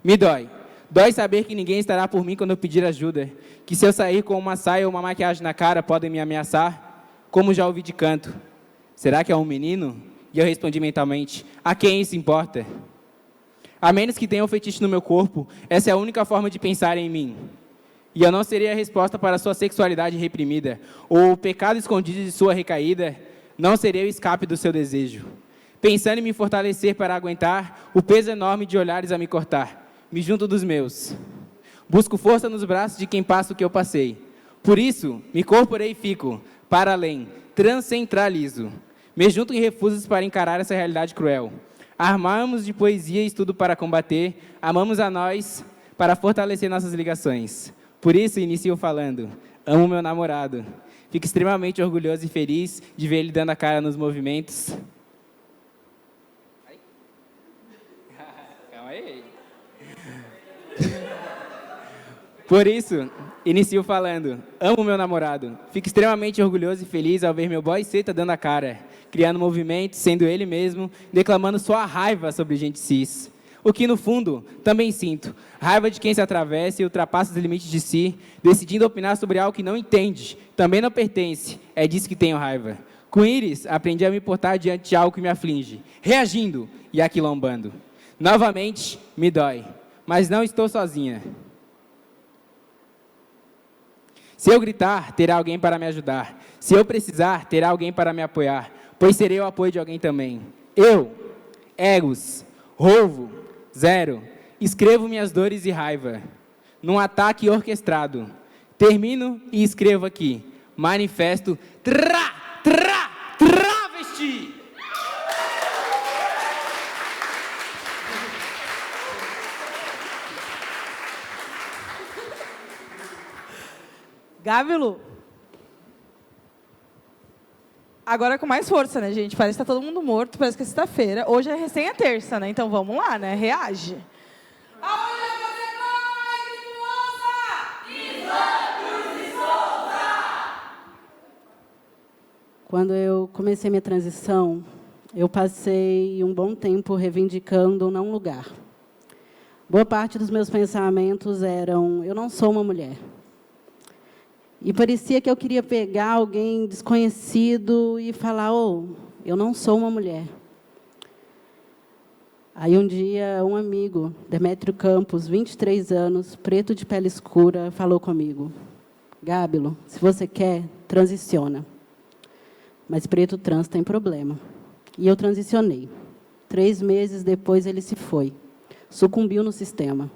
Speaker 11: Me dói. Dói saber que ninguém estará por mim quando eu pedir ajuda, que se eu sair com uma saia ou uma maquiagem na cara, podem me ameaçar, como já ouvi de canto. Será que é um menino? E eu respondi mentalmente, a quem isso importa? A menos que tenha um fetiche no meu corpo, essa é a única forma de pensar em mim. E eu não seria a resposta para a sua sexualidade reprimida, ou o pecado escondido de sua recaída, não seria o escape do seu desejo. Pensando em me fortalecer para aguentar o peso enorme de olhares a me cortar, me junto dos meus. Busco força nos braços de quem passa o que eu passei. Por isso, me corporei e fico, para além, transcentralizo. Me junto em refusos para encarar essa realidade cruel. Armamos de poesia e estudo para combater, amamos a nós para fortalecer nossas ligações. Por isso, inicio falando, amo meu namorado. Fico extremamente orgulhoso e feliz de ver ele dando a cara nos movimentos. Calma aí. Por isso, inicio falando, amo meu namorado. Fico extremamente orgulhoso e feliz ao ver meu boy Seta dando a cara, criando movimentos, sendo ele mesmo, declamando sua raiva sobre gente cis. O que, no fundo, também sinto. Raiva de quem se atravessa e ultrapassa os limites de si, decidindo opinar sobre algo que não entende, também não pertence. É disso que tenho raiva. Com Iris, aprendi a me portar diante de algo que me aflige, reagindo e aquilombando. Novamente, me dói, mas não estou sozinha. Se eu gritar, terá alguém para me ajudar. Se eu precisar, terá alguém para me apoiar, pois serei o apoio de alguém também. Eu, egos, roubo, zero, escrevo minhas dores e raiva, num ataque orquestrado. Termino e escrevo aqui, manifesto travesti.
Speaker 8: Gávilo. Agora com mais força, né, gente? Parece que tá todo mundo morto, parece que é sexta-feira. Hoje é recém a terça, né? Então vamos lá, né? Reage.
Speaker 12: Quando eu comecei minha transição, eu passei um bom tempo reivindicando um não lugar. Boa parte dos meus pensamentos eram, eu não sou uma mulher. E parecia que eu queria pegar alguém desconhecido e falar, eu não sou uma mulher. Aí um dia, um amigo, Demétrio Campos, 23 anos, preto de pele escura, falou comigo: Gábilo, se você quer, transiciona. Mas preto trans tem problema. E eu transicionei. 3 meses depois ele se foi. Sucumbiu no sistema,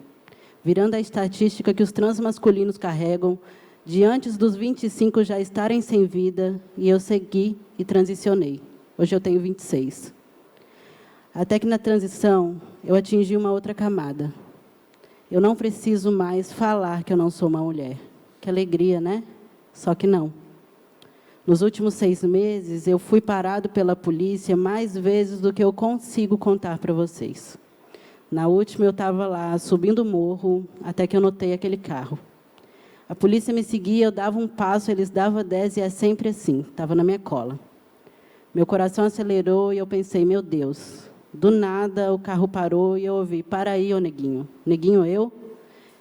Speaker 12: virando a estatística que os trans masculinos carregam de antes dos 25 já estarem sem vida, e eu segui e transicionei. Hoje eu tenho 26. Até que na transição, eu atingi uma outra camada. Eu não preciso mais falar que eu não sou uma mulher. Que alegria, né? Só que não. Nos últimos 6 meses, eu fui parado pela polícia mais vezes do que eu consigo contar para vocês. Na última, eu estava lá, subindo o morro, até que eu notei aquele carro. A polícia me seguia, eu dava um passo, eles davam 10, e é sempre assim, estava na minha cola. Meu coração acelerou e eu pensei, meu Deus. Do nada, o carro parou e eu ouvi: para aí, ô neguinho. Neguinho, eu?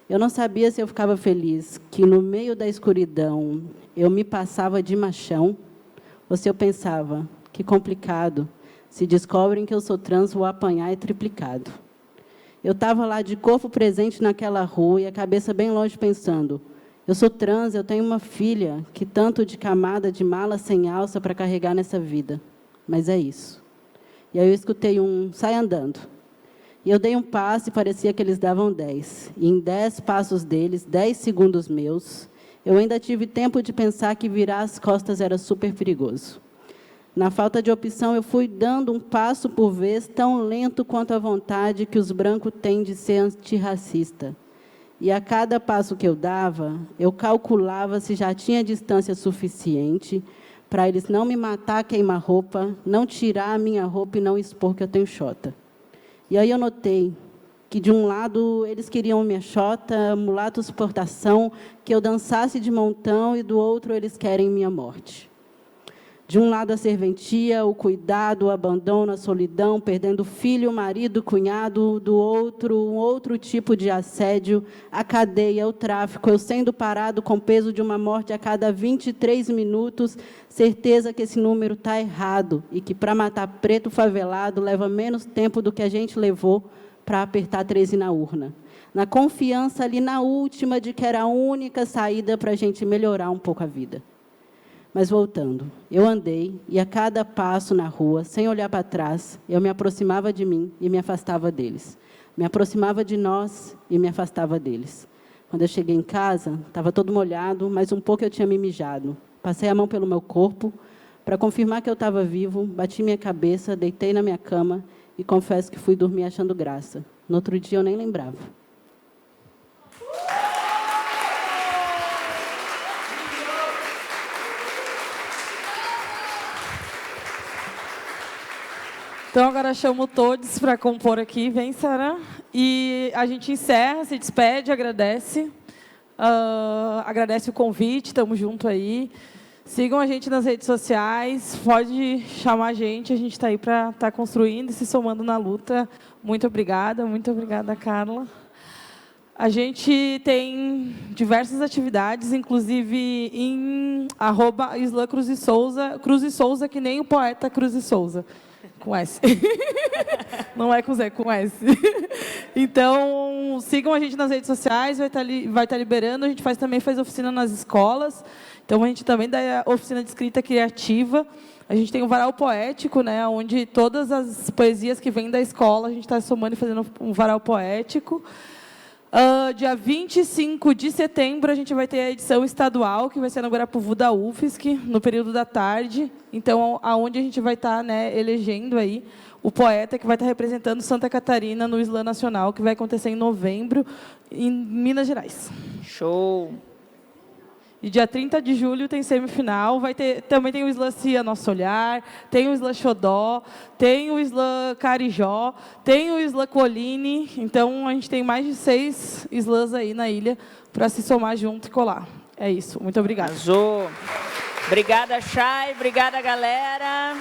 Speaker 12: Eu não sabia se eu ficava feliz que, no meio da escuridão, eu me passava de machão, ou se eu pensava: que complicado, se descobrem que eu sou trans, vou apanhar e triplicado. Eu estava lá de corpo presente naquela rua e a cabeça bem longe pensando: eu sou trans, eu tenho uma filha, que tanto de camada de mala sem alça para carregar nessa vida. Mas é isso. E aí eu escutei um: sai andando. E eu dei um passo e parecia que eles davam 10. E em 10 passos deles, 10 segundos meus, eu ainda tive tempo de pensar que virar as costas era super perigoso. Na falta de opção, eu fui dando um passo por vez, tão lento quanto a vontade que os brancos têm de ser antirracista. E a cada passo que eu dava, eu calculava se já tinha distância suficiente para eles não me matar, queimar roupa, não tirar a minha roupa e não expor que eu tenho xota. E aí eu notei que, de um lado, eles queriam minha xota, mulato exportação, que eu dançasse de montão, e do outro, eles querem minha morte. De um lado, a serventia, o cuidado, o abandono, a solidão, perdendo filho, marido, cunhado. Do outro, um outro tipo de assédio, a cadeia, o tráfico, eu sendo parado com peso de uma morte a cada 23 minutos, certeza que esse número está errado e que, para matar preto favelado, leva menos tempo do que a gente levou para apertar 13 na urna. Na confiança ali na última de que era a única saída para a gente melhorar um pouco a vida. Mas voltando, eu andei e a cada passo na rua, sem olhar para trás, eu me aproximava de mim e me afastava deles. Me aproximava de nós e me afastava deles. Quando eu cheguei em casa, estava todo molhado, mas um pouco eu tinha me mijado. Passei a mão pelo meu corpo para confirmar que eu estava vivo, bati minha cabeça, deitei na minha cama e confesso que fui dormir achando graça. No outro dia eu nem lembrava.
Speaker 8: Então, agora chamo todos para compor aqui. Vem, Sara. E a gente encerra, se despede, agradece. Agradece o convite, estamos juntos aí. Sigam a gente nas redes sociais, pode chamar a gente está aí para estar construindo e se somando na luta. Muito obrigada, Carla. A gente tem diversas atividades, inclusive em @Isla Cruz e Souza, que nem o poeta Cruz e Souza. Com S. Não é com Z, com S. Então, sigam a gente nas redes sociais, vai estar liberando. A gente também faz oficina nas escolas. Então, a gente também dá oficina de escrita criativa. A gente tem um varal poético, né, onde todas as poesias que vêm da escola, a gente está somando e fazendo um varal poético. Dia 25 de setembro, a gente vai ter a edição estadual, que vai ser no Guarapuvu da UFSC, no período da tarde. Então, aonde a gente vai estar, né, elegendo aí o poeta que vai estar representando Santa Catarina no Slam Nacional, que vai acontecer em novembro, em Minas Gerais.
Speaker 2: Show!
Speaker 8: E dia 30 de julho tem semifinal, também tem o Slam Cia Nosso Olhar, tem o Slam Xodó, tem o Slam Carijó, tem o Slam Colline. Então, a gente tem mais de 6 slams aí na ilha para se somar junto e colar. É isso. Muito obrigada.
Speaker 2: Arrasou. Obrigada, Chay. Obrigada, galera.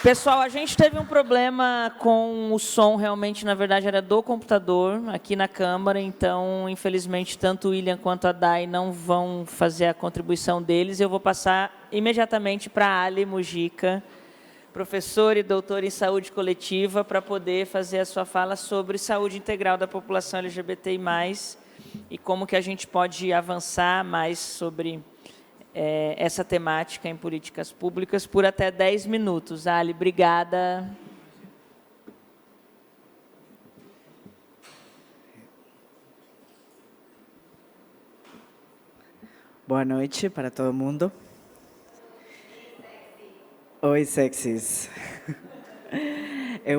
Speaker 2: Pessoal, a gente teve um problema com o som, realmente, na verdade, era do computador, aqui na Câmara, então, infelizmente, tanto o William quanto a Dai não vão fazer a contribuição deles. Eu vou passar imediatamente para a Ali Mujica professor e doutor em saúde coletiva, para poder fazer a sua fala sobre saúde integral da população LGBTI+, e como que a gente pode avançar mais sobre essa temática em políticas públicas por até 10 minutos. Ali, obrigada.
Speaker 13: Boa noite para todo mundo. Oi, sexys. É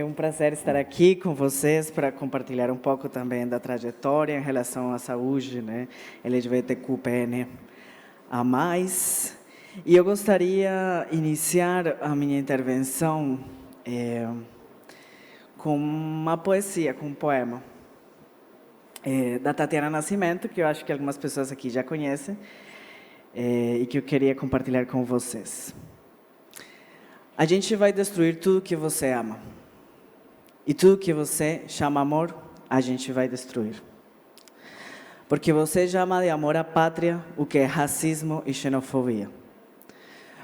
Speaker 13: um prazer estar aqui com vocês para compartilhar um pouco também da trajetória em relação à saúde, né, LGBTQPN a mais. E eu gostaria de iniciar a minha intervenção com uma poesia, com um poema. Da Tatiana Nascimento, que eu acho que algumas pessoas aqui já conhecem, e que eu queria compartilhar com vocês. A gente vai destruir tudo que você ama. E tudo que você chama amor, a gente vai destruir. Porque você chama de amor à pátria o que é racismo e xenofobia.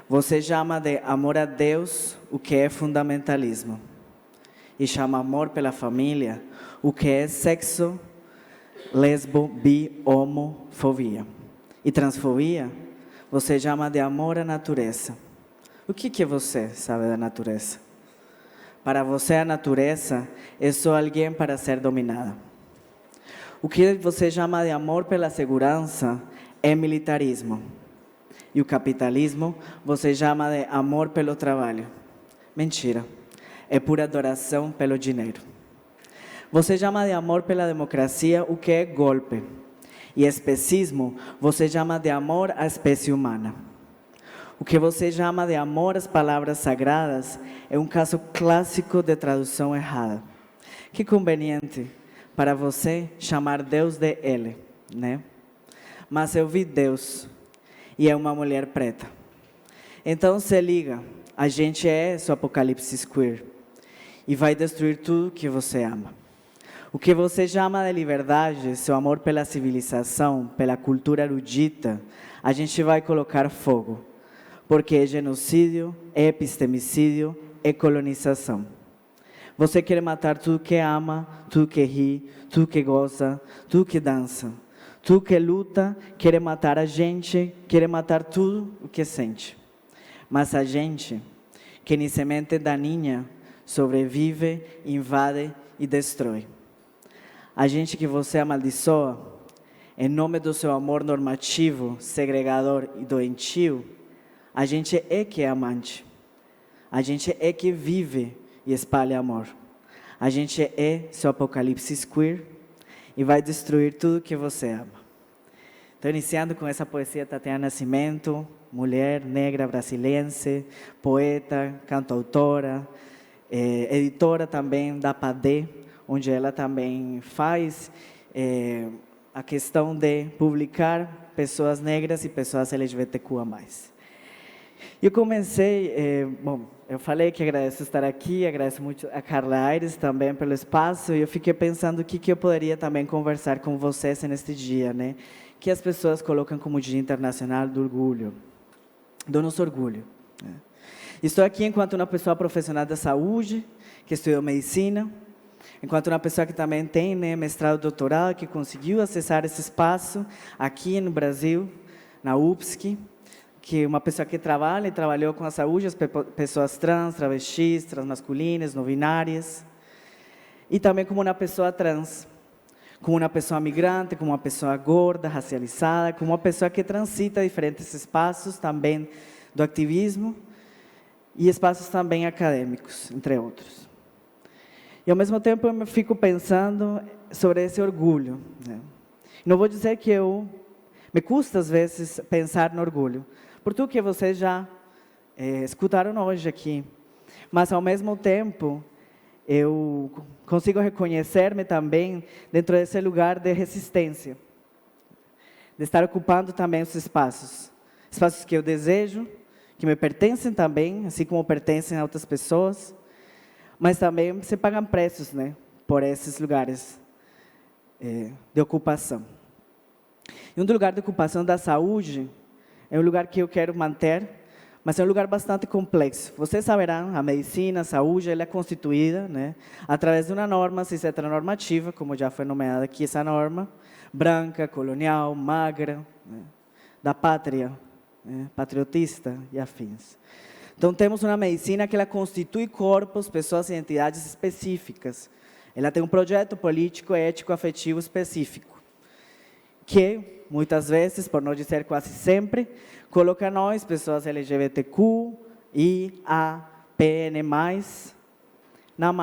Speaker 13: Você chama de amor a Deus o que é fundamentalismo. E chama amor pela família o que é sexo, lesbo, bi, homofobia. E transfobia, você chama de amor à natureza. O que você sabe da natureza? Para você, a natureza é só alguém para ser dominada. O que você chama de amor pela segurança é militarismo. E o capitalismo, você chama de amor pelo trabalho. Mentira. É pura adoração pelo dinheiro. Você chama de amor pela democracia o que é golpe. E especismo, você chama de amor à espécie humana. O que você chama de amor às palavras sagradas é um caso clássico de tradução errada. Que conveniente para você chamar Deus de Ele, né? Mas eu vi Deus e é uma mulher preta. Então se liga, a gente é seu apocalipse queer e vai destruir tudo que você ama. O que você chama de liberdade, seu amor pela civilização, pela cultura erudita, a gente vai colocar fogo. Porque é genocídio, é epistemicídio, é colonização. Você quer matar tudo que ama, tudo que ri, tudo que goza, tudo que dança. Tudo que luta, quer matar a gente, quer matar tudo o que sente. Mas a gente, que nem semente daninha, sobrevive, invade e destrói. A gente que você amaldiçoa, em nome do seu amor normativo, segregador e doentio, a gente é que é amante. A gente é que vive e espalha amor. A gente é seu apocalipse queer e vai destruir tudo que você ama. Então, iniciando com essa poesia, Tatiana Nascimento, mulher negra brasiliense, poeta, cantautora, editora também da PADE, onde ela também faz a questão de publicar pessoas negras e pessoas LGBTQIA+. Eu comecei, eu falei que agradeço estar aqui, agradeço muito a Carla Aires também pelo espaço, e eu fiquei pensando o que eu poderia também conversar com vocês neste dia, né? Que as pessoas colocam como Dia Internacional do Orgulho, do nosso orgulho. Né? Estou aqui enquanto uma pessoa profissional da saúde, que estudou medicina, enquanto uma pessoa que também tem, né, mestrado e doutorado, que conseguiu acessar esse espaço aqui no Brasil, na UFSC, que uma pessoa que trabalha e trabalhou com a saúde, as pessoas trans, travestis, transmasculinas, não binárias, e também como uma pessoa trans, como uma pessoa migrante, como uma pessoa gorda, racializada, como uma pessoa que transita diferentes espaços também do ativismo e espaços também acadêmicos, entre outros. E, ao mesmo tempo, eu fico pensando sobre esse orgulho. Né? Não vou dizer que me custa, às vezes, pensar no orgulho, por tudo que vocês já escutaram hoje aqui. Mas, ao mesmo tempo, eu consigo reconhecer-me também dentro desse lugar de resistência, de estar ocupando também os espaços que eu desejo, que me pertencem também, assim como pertencem a outras pessoas, mas também se pagam preços, né, por esses lugares de ocupação. E um lugar de ocupação da saúde é um lugar que eu quero manter, Mas é um lugar bastante complexo. Vocês saberão, a medicina, a saúde, ela é constituída, né, através de uma norma cis heteronormativa, como já foi nomeada aqui essa norma, branca, colonial, magra, né, da pátria, né, patriotista e afins. Então, temos uma medicina que ela constitui corpos, pessoas e entidades específicas. Ela tem um projeto político, ético, afetivo específico, que, muitas vezes, por não dizer quase sempre, coloca nós, pessoas LGBTQ, I, PN+, na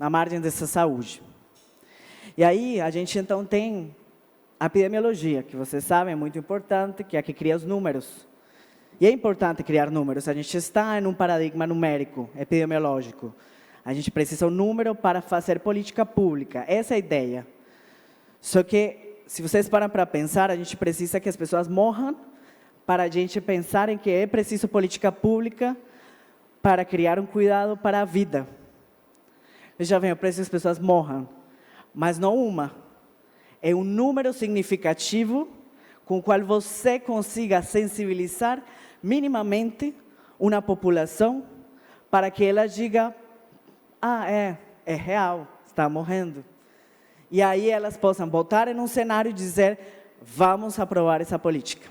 Speaker 13: margem dessa saúde. E aí, a gente, então, tem a epidemiologia, que vocês sabem, é muito importante, que é a que cria os números. E é importante criar números, a gente está em um paradigma numérico, epidemiológico. A gente precisa de um número para fazer política pública, essa é a ideia. Só que, se vocês param para pensar, a gente precisa que as pessoas morram para a gente pensar em que é preciso política pública para criar um cuidado para a vida. Veja bem, eu preciso que as pessoas morram, mas não uma. É um número significativo com o qual você consiga sensibilizar minimamente uma população para que ela diga, é real, está morrendo. E aí elas possam voltar em um cenário e dizer, vamos aprovar essa política.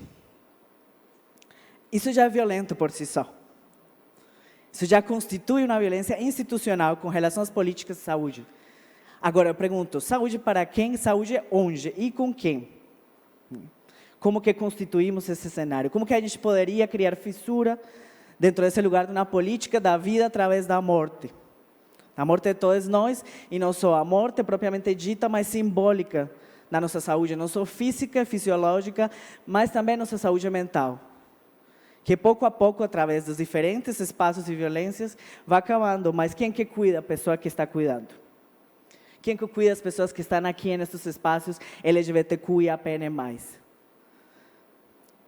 Speaker 13: Isso já é violento por si só. Isso já constitui uma violência institucional com relação às políticas de saúde. Agora eu pergunto, saúde para quem? Saúde onde? E com quem? Como que constituímos esse cenário? Como que a gente poderia criar fissura dentro desse lugar de uma política da vida através da morte? A morte de todos nós, e não só a morte propriamente dita, mas simbólica na nossa saúde, não só física, fisiológica, mas também nossa saúde mental. Que pouco a pouco, através dos diferentes espaços de violências, vai acabando. Mas quem que cuida a pessoa que está cuidando? Quem que cuida as pessoas que estão aqui nesses espaços LGBTQ e APN+.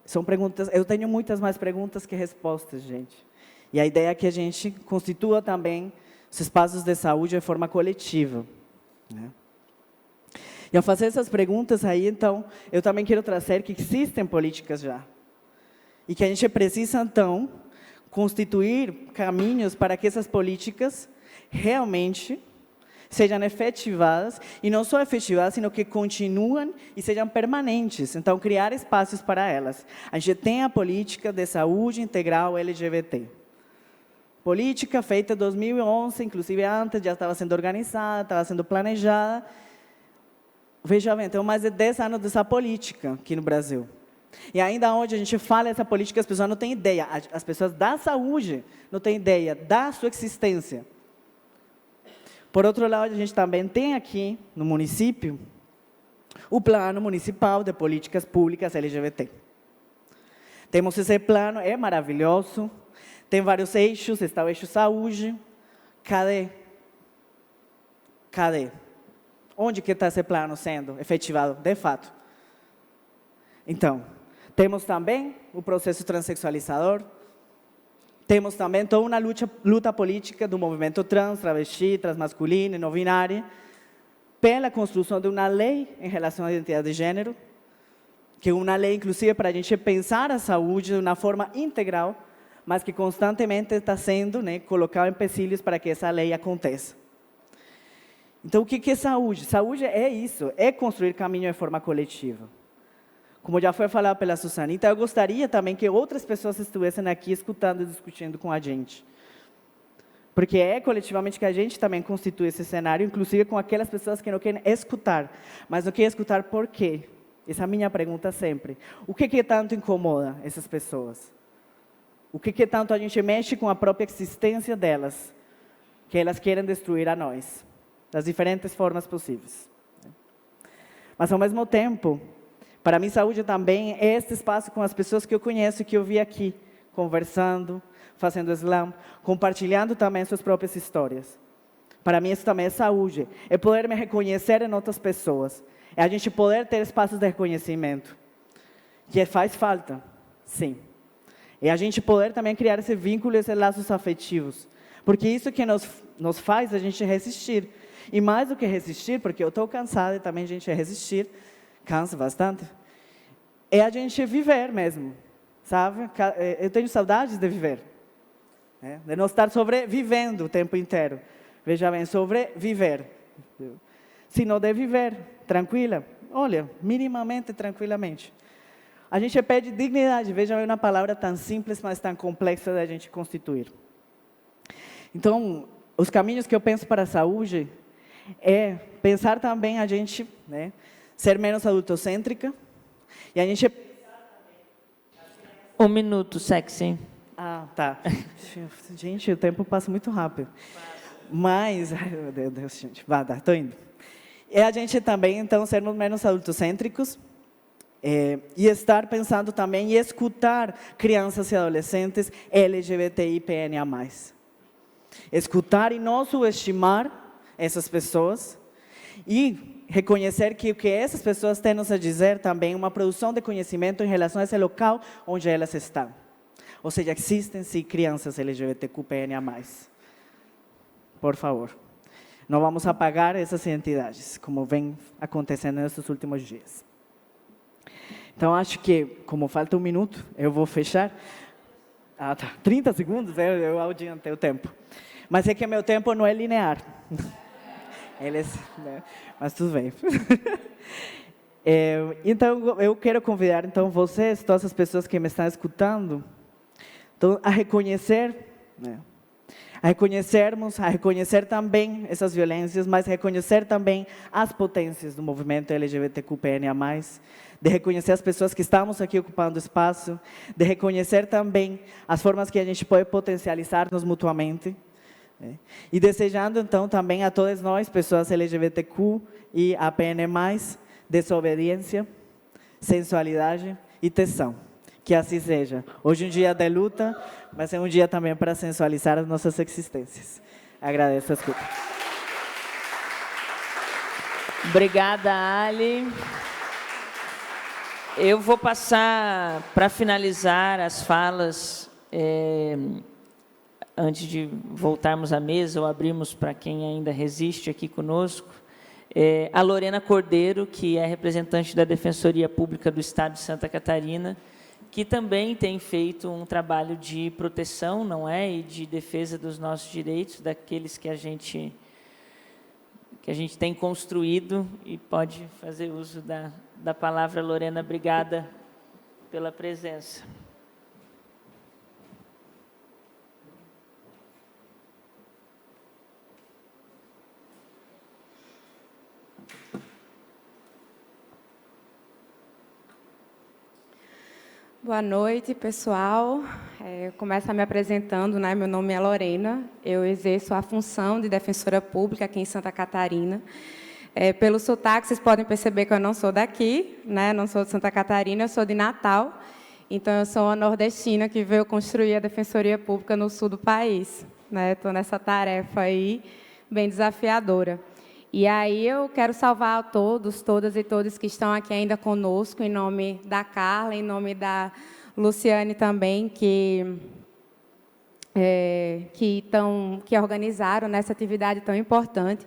Speaker 13: São perguntas, eu tenho muitas mais perguntas que respostas, gente. E a ideia é que a gente constitua também os espaços de saúde de forma coletiva, né? E ao fazer essas perguntas aí, então, eu também quero trazer que existem políticas já. E que a gente precisa, então, constituir caminhos para que essas políticas realmente sejam efetivadas, e não só efetivadas, sino que continuem e sejam permanentes. Então, criar espaços para elas. A gente tem a política de saúde integral LGBT. Política feita em 2011, inclusive antes, já estava sendo organizada, estava sendo planejada. Veja bem, tem mais de 10 anos dessa política aqui no Brasil. E ainda onde a gente fala essa política, as pessoas não têm ideia. As pessoas da saúde não têm ideia da sua existência. Por outro lado, a gente também tem aqui, no município, o Plano Municipal de Políticas Públicas LGBT. Temos esse plano, é maravilhoso, tem vários eixos, está o eixo saúde. Cadê? Onde que está esse plano sendo efetivado, de fato? Então, temos também o processo transexualizador, temos também toda uma luta política do movimento trans, travesti, transmasculino e não binário, pela construção de uma lei em relação à identidade de gênero, que é uma lei, inclusive, para a gente pensar a saúde de uma forma integral, mas que constantemente está sendo, né, colocado empecilhos para que essa lei aconteça. Então, o que é saúde? Saúde é isso, é construir caminho de forma coletiva. Como já foi falado pela Susanita, eu gostaria também que outras pessoas estivessem aqui escutando e discutindo com a gente. Porque é coletivamente que a gente também constitui esse cenário, inclusive com aquelas pessoas que não querem escutar. Mas não querem escutar por quê? Essa é a minha pergunta sempre. O que tanto incomoda essas pessoas? O que tanto a gente mexe com a própria existência delas, que elas querem destruir a nós, das diferentes formas possíveis. Mas, ao mesmo tempo, para mim, saúde também é este espaço com as pessoas que eu conheço, que eu vi aqui, conversando, fazendo slam, compartilhando também suas próprias histórias. Para mim, isso também é saúde, é poder me reconhecer em outras pessoas, é a gente poder ter espaços de reconhecimento, que faz falta, sim. É a gente poder também criar esse vínculo, esses laços afetivos, porque isso que nos faz a gente resistir. E mais do que resistir, porque eu estou cansada e também a gente resistir, cansa bastante, é a gente viver mesmo. sabe? Eu tenho saudades de viver, né? De não estar sobrevivendo o tempo inteiro. Veja bem, sobreviver. Sino de viver, tranquila. Olha, minimamente, tranquilamente. A gente pede dignidade. Veja bem, uma palavra tão simples, mas tão complexa da gente constituir. Então, os caminhos que eu penso para a saúde é pensar também a gente, né, ser menos adultocêntrica. E a gente...
Speaker 2: Um minuto, sexy.
Speaker 13: Ah, tá. Gente, o tempo passa muito rápido. Mas, ai meu Deus, gente, estou indo. É a gente também, então, sermos menos adultocêntricos e estar pensando também e escutar crianças e adolescentes LGBTI, PNA+. Escutar e não subestimar essas pessoas e reconhecer que o que essas pessoas têm a dizer também é uma produção de conhecimento em relação a esse local onde elas estão. Ou seja, existem sim crianças LGBTQ, PNA+. Por favor. Não vamos apagar essas entidades, como vem acontecendo nesses últimos dias. Então, acho que, como falta um minuto, eu vou fechar. Ah, tá. 30 segundos, eu adiantei o tempo. Mas é que meu tempo não é linear. Né? Mas tudo bem. Então, eu quero convidar então, vocês, todas as pessoas que me estão escutando, então, a reconhecer, né? A reconhecer também essas violências, mas reconhecer também as potências do movimento LGBTQ+, de reconhecer as pessoas que estamos aqui ocupando espaço, de reconhecer também as formas que a gente pode potencializar-nos mutuamente, né? E desejando, então, também a todas nós, pessoas LGBTQ e APN+, desobediência, sensualidade e tesão. Que assim seja. Hoje é um dia de luta, mas é um dia também para sensualizar as nossas existências. Agradeço a escuta.
Speaker 2: Obrigada, Ali. Eu vou passar, para finalizar as falas, antes de voltarmos à mesa ou abrirmos para quem ainda resiste aqui conosco, a Lorena Cordeiro, que é representante da Defensoria Pública do Estado de Santa Catarina, que também tem feito um trabalho de proteção, não é, e de defesa dos nossos direitos, daqueles que a gente tem construído, e pode fazer uso da palavra. Lorena, obrigada pela presença.
Speaker 14: Boa noite, pessoal. Eu começo me apresentando, né? Meu nome é Lorena, eu exerço a função de defensora pública aqui em Santa Catarina. Pelo sotaque, vocês podem perceber que eu não sou daqui, né? Não sou de Santa Catarina, eu sou de Natal. Então, eu sou uma nordestina que veio construir a Defensoria Pública no sul do país, né? Estou nessa tarefa aí, bem desafiadora. E aí eu quero saudar a todos, todas e todos que estão aqui ainda conosco, em nome da Carla, em nome da Luciane também, que organizaram nessa atividade tão importante.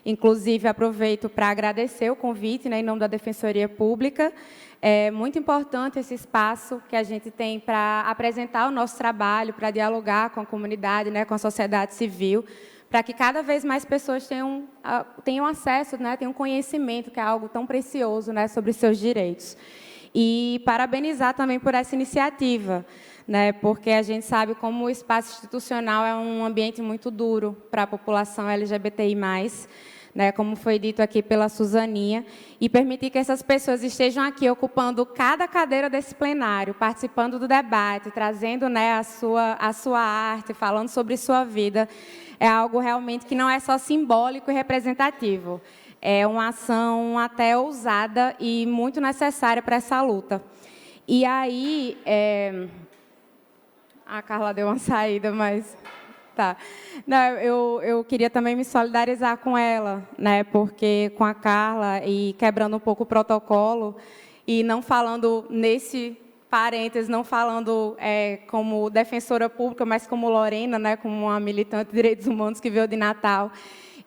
Speaker 14: Inclusive, aproveito para agradecer o convite, né, em nome da Defensoria Pública. É muito importante esse espaço que a gente tem para apresentar o nosso trabalho, para dialogar com a comunidade, né, com a sociedade civil, para que cada vez mais pessoas tenham acesso, né, tenham conhecimento, que é algo tão precioso, né, sobre seus direitos. E parabenizar também por essa iniciativa, né, porque a gente sabe como o espaço institucional é um ambiente muito duro para a população LGBTI+, né, como foi dito aqui pela Suzaninha, e permitir que essas pessoas estejam aqui ocupando cada cadeira desse plenário, participando do debate, trazendo, né, a sua arte, falando sobre sua vida, é algo realmente que não é só simbólico e representativo. É uma ação até ousada e muito necessária para essa luta. E aí, a Carla deu uma saída, mas tá. Não, eu queria também me solidarizar com ela, né? Porque com a Carla e quebrando um pouco o protocolo e não falando nesse parênteses, não falando como defensora pública, mas como Lorena, né, como uma militante de direitos humanos que veio de Natal.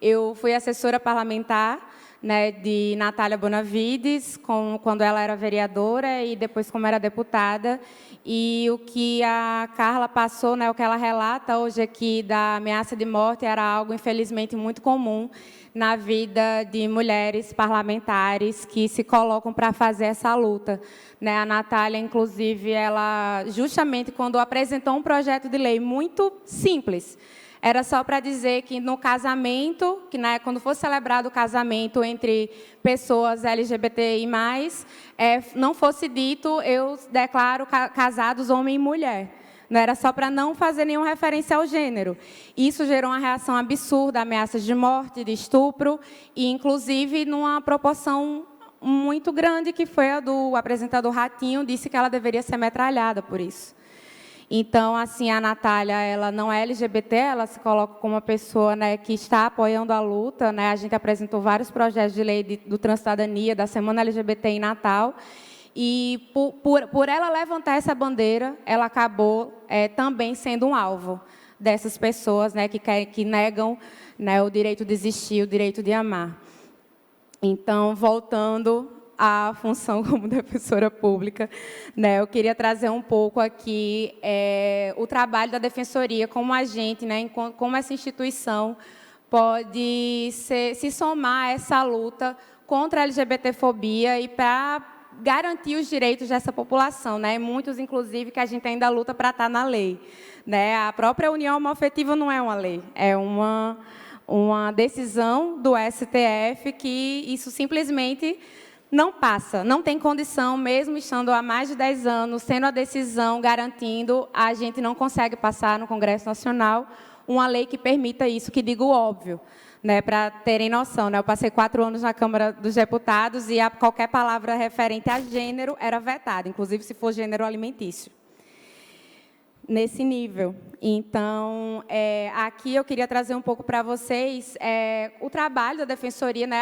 Speaker 14: Eu fui assessora parlamentar, né, de Natália Bonavides, quando ela era vereadora e depois como era deputada. E o que a Carla passou, né, o que ela relata hoje aqui da ameaça de morte era algo, infelizmente, muito comum na vida de mulheres parlamentares que se colocam para fazer essa luta. Né, a Natália, inclusive, ela, justamente quando apresentou um projeto de lei muito simples, era só para dizer que no casamento, que né, quando for celebrado o casamento entre pessoas LGBTI+, não fosse dito, eu declaro casados homem e mulher. Não era só para não fazer nenhuma referência ao gênero. Isso gerou uma reação absurda, ameaças de morte, de estupro, e inclusive numa proporção muito grande, que foi a do apresentador Ratinho, disse que ela deveria ser metralhada por isso. Então, assim, a Natália, ela não é LGBT, ela se coloca como uma pessoa, né, que está apoiando a luta. Né? A gente apresentou vários projetos de lei do Transcidadania, da Semana LGBT em Natal. E, por ela levantar essa bandeira, ela acabou também sendo um alvo dessas pessoas, né, que negam, né, o direito de existir, o direito de amar. Então, voltando à função como defensora pública, né, eu queria trazer um pouco aqui o trabalho da Defensoria como agente, né, como essa instituição pode se somar a essa luta contra a LGBTfobia e para garantir os direitos dessa população, né? Muitos, inclusive, que a gente ainda luta para estar na lei. Né? A própria união homoafetiva não é uma lei, é uma decisão do STF que isso simplesmente não passa, não tem condição, mesmo estando há mais de 10 anos, sendo a decisão garantindo, a gente não consegue passar no Congresso Nacional uma lei que permita isso, que digo óbvio. Né, para terem noção, né, eu passei 4 anos na Câmara dos Deputados e qualquer palavra referente a gênero era vetada, inclusive se for gênero alimentício. Nesse nível. Então, aqui eu queria trazer um pouco para vocês o trabalho da Defensoria. Né,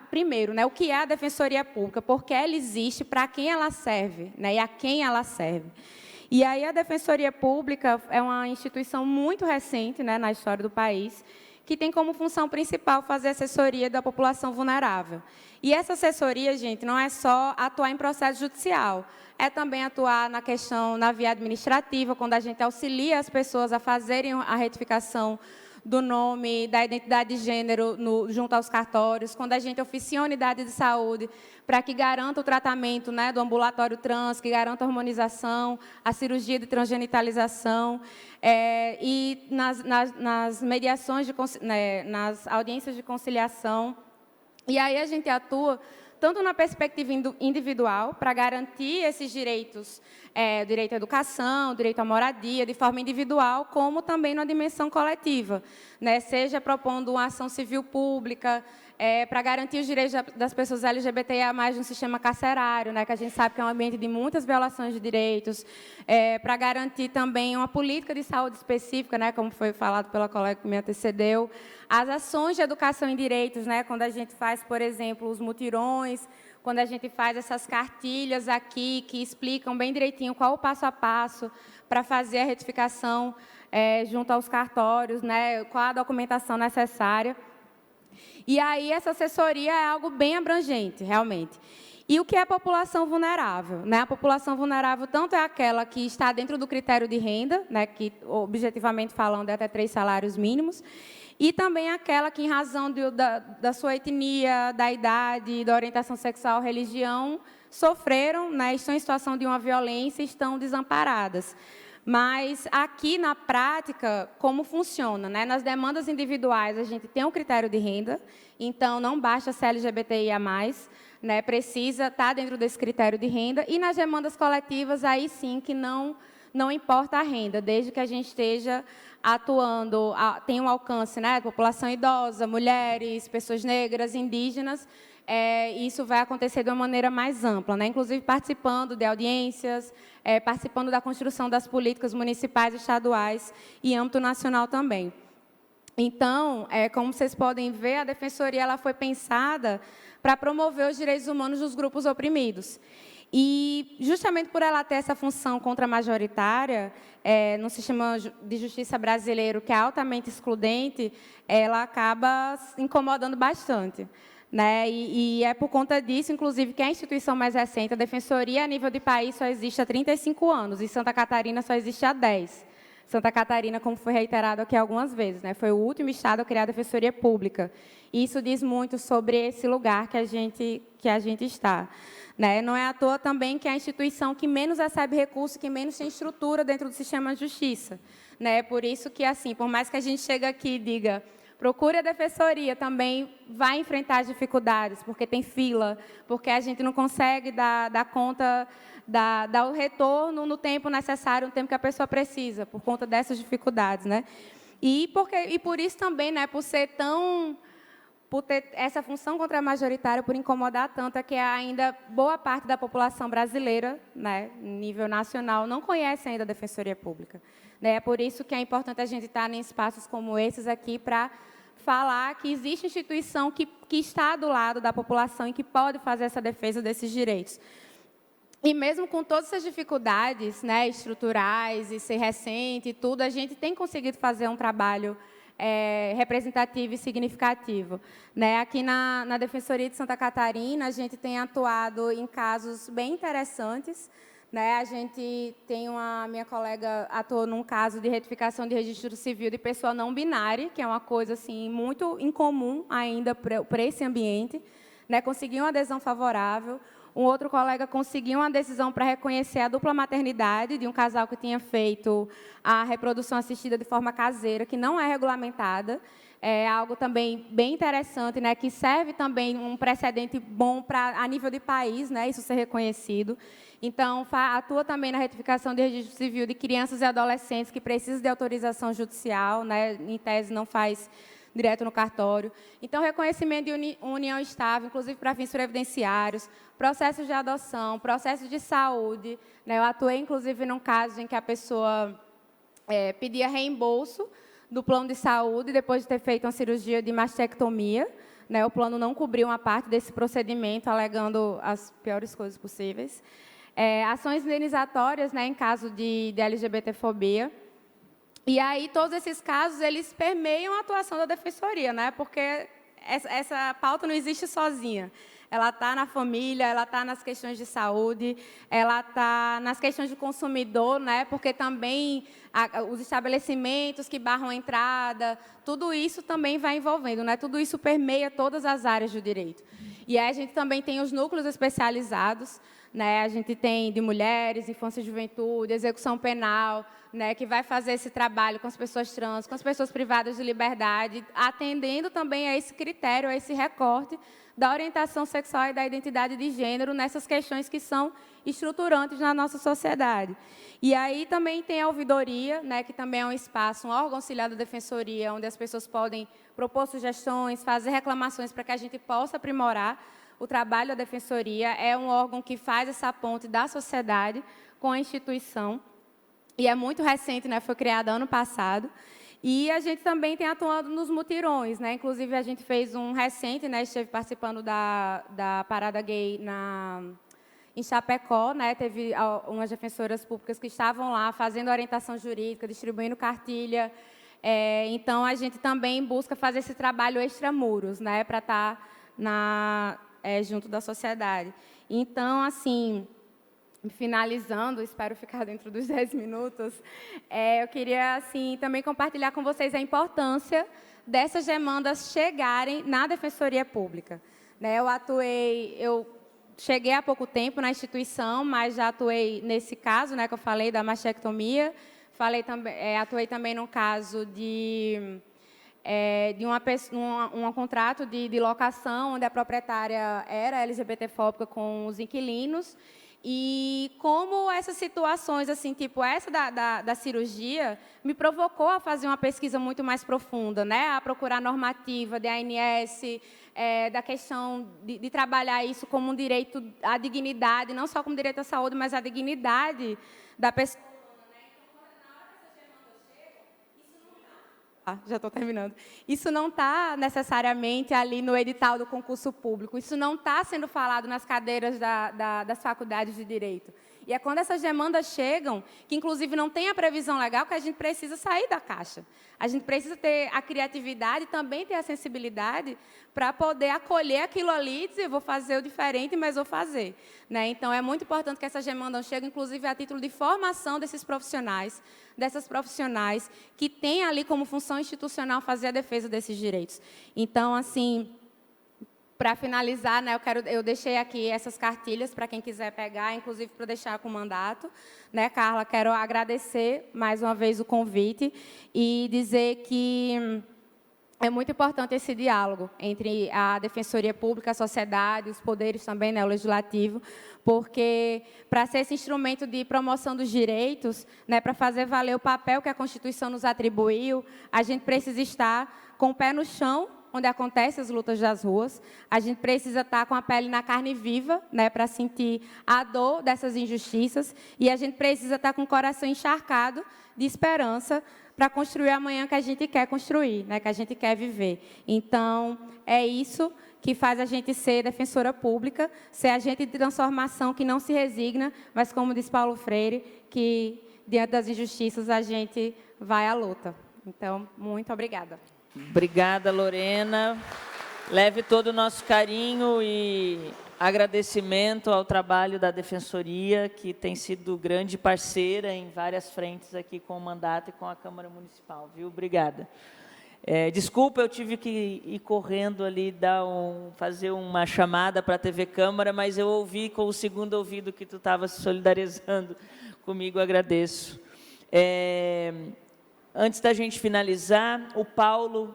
Speaker 14: primeiro, né, o que é a Defensoria Pública, por que ela existe, para quem ela serve, né, e a quem ela serve. E aí a Defensoria Pública é uma instituição muito recente, né, na história do país, que tem como função principal fazer assessoria da população vulnerável. E essa assessoria, gente, não é só atuar em processo judicial, é também atuar na via administrativa, quando a gente auxilia as pessoas a fazerem a retificação do nome, da identidade de gênero junto aos cartórios, quando a gente oficia a unidade de saúde para que garanta o tratamento, né, do ambulatório trans, que garanta a hormonização, a cirurgia de transgenitalização, e nas mediações, nas audiências de conciliação. E aí a gente atua tanto na perspectiva individual, para garantir esses direitos, direito à educação, direito à moradia, de forma individual, como também na dimensão coletiva, né? Seja propondo uma ação civil pública, para garantir os direitos das pessoas LGBTIA+, no sistema carcerário, né? Que a gente sabe que é um ambiente de muitas violações de direitos, para garantir também uma política de saúde específica, né? Como foi falado pela colega que me antecedeu, as ações de educação em direitos, né? Quando a gente faz, por exemplo, os mutirões, quando a gente faz essas cartilhas aqui que explicam bem direitinho qual o passo a passo para fazer a retificação junto aos cartórios, né? Qual a documentação necessária. E aí essa assessoria é algo bem abrangente, realmente. E o que é a população vulnerável? Né? A população vulnerável tanto é aquela que está dentro do critério de renda, né? Que, objetivamente falando, é até 3 salários mínimos, e também aquela que, em razão da sua etnia, da idade, da orientação sexual, religião, sofreram, né, estão em situação de uma violência e estão desamparadas. Mas, aqui, na prática, como funciona? Né? Nas demandas individuais, a gente tem um critério de renda, então não basta ser LGBTIA+, né, precisa estar dentro desse critério de renda, e nas demandas coletivas, aí sim que não importa a renda, desde que a gente esteja atuando, tem um alcance, né, população idosa, mulheres, pessoas negras, indígenas, isso vai acontecer de uma maneira mais ampla, né, inclusive participando de audiências, participando da construção das políticas municipais, estaduais e âmbito nacional também. Então, como vocês podem ver, a Defensoria ela foi pensada para promover os direitos humanos dos grupos oprimidos. E, justamente por ela ter essa função contramajoritária, no sistema de justiça brasileiro, que é altamente excludente, ela acaba incomodando bastante. né? E é por conta disso, inclusive, que é a instituição mais recente, a Defensoria, a nível de país, só existe há 35 anos, e Santa Catarina só existe há 10. Santa Catarina, como foi reiterado aqui algumas vezes, né? Foi o último estado a criar a Defensoria Pública. E isso diz muito sobre esse lugar que a gente está. Né? Não é à toa também que é a instituição que menos recebe recurso, que menos tem estrutura dentro do sistema de justiça. Né? Por isso que, assim, por mais que a gente chegue aqui e diga, procure a defensoria, também vai enfrentar as dificuldades, porque tem fila, porque a gente não consegue dar conta, dar o retorno no tempo necessário, no tempo que a pessoa precisa, por conta dessas dificuldades. Né? E por isso também, né, por ter essa função contra-majoritária, por incomodar tanto, é que ainda boa parte da população brasileira, né, nível nacional, não conhece ainda a Defensoria Pública. Né? É por isso que é importante a gente estar em espaços como esses aqui para falar que existe instituição que está do lado da população e que pode fazer essa defesa desses direitos. E mesmo com todas essas dificuldades, né, estruturais e ser recente e tudo, a gente tem conseguido fazer um trabalho representativo e significativo. Né? Aqui na Defensoria de Santa Catarina, a gente tem atuado em casos bem interessantes. Né? A gente tem minha colega atuou num caso de retificação de registro civil de pessoa não binária, que é uma coisa assim, muito incomum ainda para esse ambiente. Né? Conseguiu uma adesão favorável. Um outro colega conseguiu uma decisão para reconhecer a dupla maternidade de um casal que tinha feito a reprodução assistida de forma caseira, que não é regulamentada. É algo também bem interessante, né, que serve também um precedente bom a nível de país, né, isso ser reconhecido. Então, atua também na retificação de registro civil de crianças e adolescentes que precisam de autorização judicial, né, em tese não faz direto no cartório. Então, reconhecimento de união estável, inclusive para fins previdenciários, processos de adoção, processos de saúde. Né? Eu atuei, inclusive, num caso em que a pessoa pedia reembolso do plano de saúde depois de ter feito uma cirurgia de mastectomia. Né? O plano não cobriu uma parte desse procedimento, alegando as piores coisas possíveis. Ações indenizatórias, né, em caso de LGBTfobia. E aí, todos esses casos, eles permeiam a atuação da Defensoria, né? Porque essa pauta não existe sozinha. Ela está na família, ela está nas questões de saúde, ela está nas questões de consumidor, né? Porque também os estabelecimentos que barram a entrada, tudo isso também vai envolvendo, né? Tudo isso permeia todas as áreas do direito. E aí a gente também tem os núcleos especializados, né? A gente tem de mulheres, infância e juventude, execução penal, né? Que vai fazer esse trabalho com as pessoas trans, com as pessoas privadas de liberdade, atendendo também a esse critério, a esse recorte da orientação sexual e da identidade de gênero nessas questões que são estruturantes na nossa sociedade. E aí também tem a ouvidoria, né, que também é um espaço, um órgão auxiliar da Defensoria, onde as pessoas podem propor sugestões, fazer reclamações para que a gente possa aprimorar o trabalho da Defensoria. É um órgão que faz essa ponte da sociedade com a instituição. E é muito recente, né, foi criado ano passado. E a gente também tem atuado nos mutirões, né? Inclusive, a gente fez um recente, né? Esteve participando da Parada Gay em Chapecó, né? Teve umas defensoras públicas que estavam lá fazendo orientação jurídica, distribuindo cartilha. Então, a gente também busca fazer esse trabalho extramuros, né? Para estar junto da sociedade. Então, assim, finalizando, espero ficar dentro dos 10 minutos, eu queria assim, também compartilhar com vocês a importância dessas demandas chegarem na Defensoria Pública. Né? Eu cheguei há pouco tempo na instituição, mas já atuei nesse caso, né, que eu falei, da mastectomia, atuei também no caso de um contrato de locação, onde a proprietária era LGBTfóbica com os inquilinos. E como essas situações, assim, tipo essa da cirurgia, me provocou a fazer uma pesquisa muito mais profunda, né? A procurar normativa de ANS, da questão de trabalhar isso como um direito à dignidade, não só como direito à saúde, mas à dignidade da pessoa. Já estou terminando. Isso não está necessariamente ali no edital do concurso público. Isso não está sendo falado nas cadeiras das faculdades de Direito. E é quando essas demandas chegam, que inclusive não tem a previsão legal, que a gente precisa sair da caixa. A gente precisa ter a criatividade e também ter a sensibilidade para poder acolher aquilo ali e dizer, vou fazer o diferente, mas vou fazer. Né? Então, é muito importante que essas demandas cheguem, inclusive, a título de formação desses profissionais, dessas profissionais que têm ali como função institucional fazer a defesa desses direitos. Então, assim, para finalizar, né, eu deixei aqui essas cartilhas para quem quiser pegar, inclusive para deixar com o mandato. Né, Carla, quero agradecer mais uma vez o convite e dizer que é muito importante esse diálogo entre a Defensoria Pública, a sociedade, os poderes também, né, o Legislativo, porque para ser esse instrumento de promoção dos direitos, né, para fazer valer o papel que a Constituição nos atribuiu, a gente precisa estar com o pé no chão, onde acontecem as lutas das ruas. A gente precisa estar com a pele na carne viva, né, para sentir a dor dessas injustiças, e a gente precisa estar com o coração encharcado de esperança para construir amanhã que a gente quer construir, né, que a gente quer viver. Então, é isso que faz a gente ser defensora pública, ser agente de transformação que não se resigna, mas, como diz Paulo Freire, que, diante das injustiças, a gente vai à luta. Então, muito obrigada.
Speaker 2: Obrigada, Lorena. Leve todo o nosso carinho e agradecimento ao trabalho da Defensoria, que tem sido grande parceira em várias frentes aqui com o mandato e com a Câmara Municipal. Viu? Obrigada. Desculpa, eu tive que ir correndo ali, fazer uma chamada para a TV Câmara, mas eu ouvi com o segundo ouvido que tu estava se solidarizando comigo, agradeço. Antes da gente finalizar, o Paulo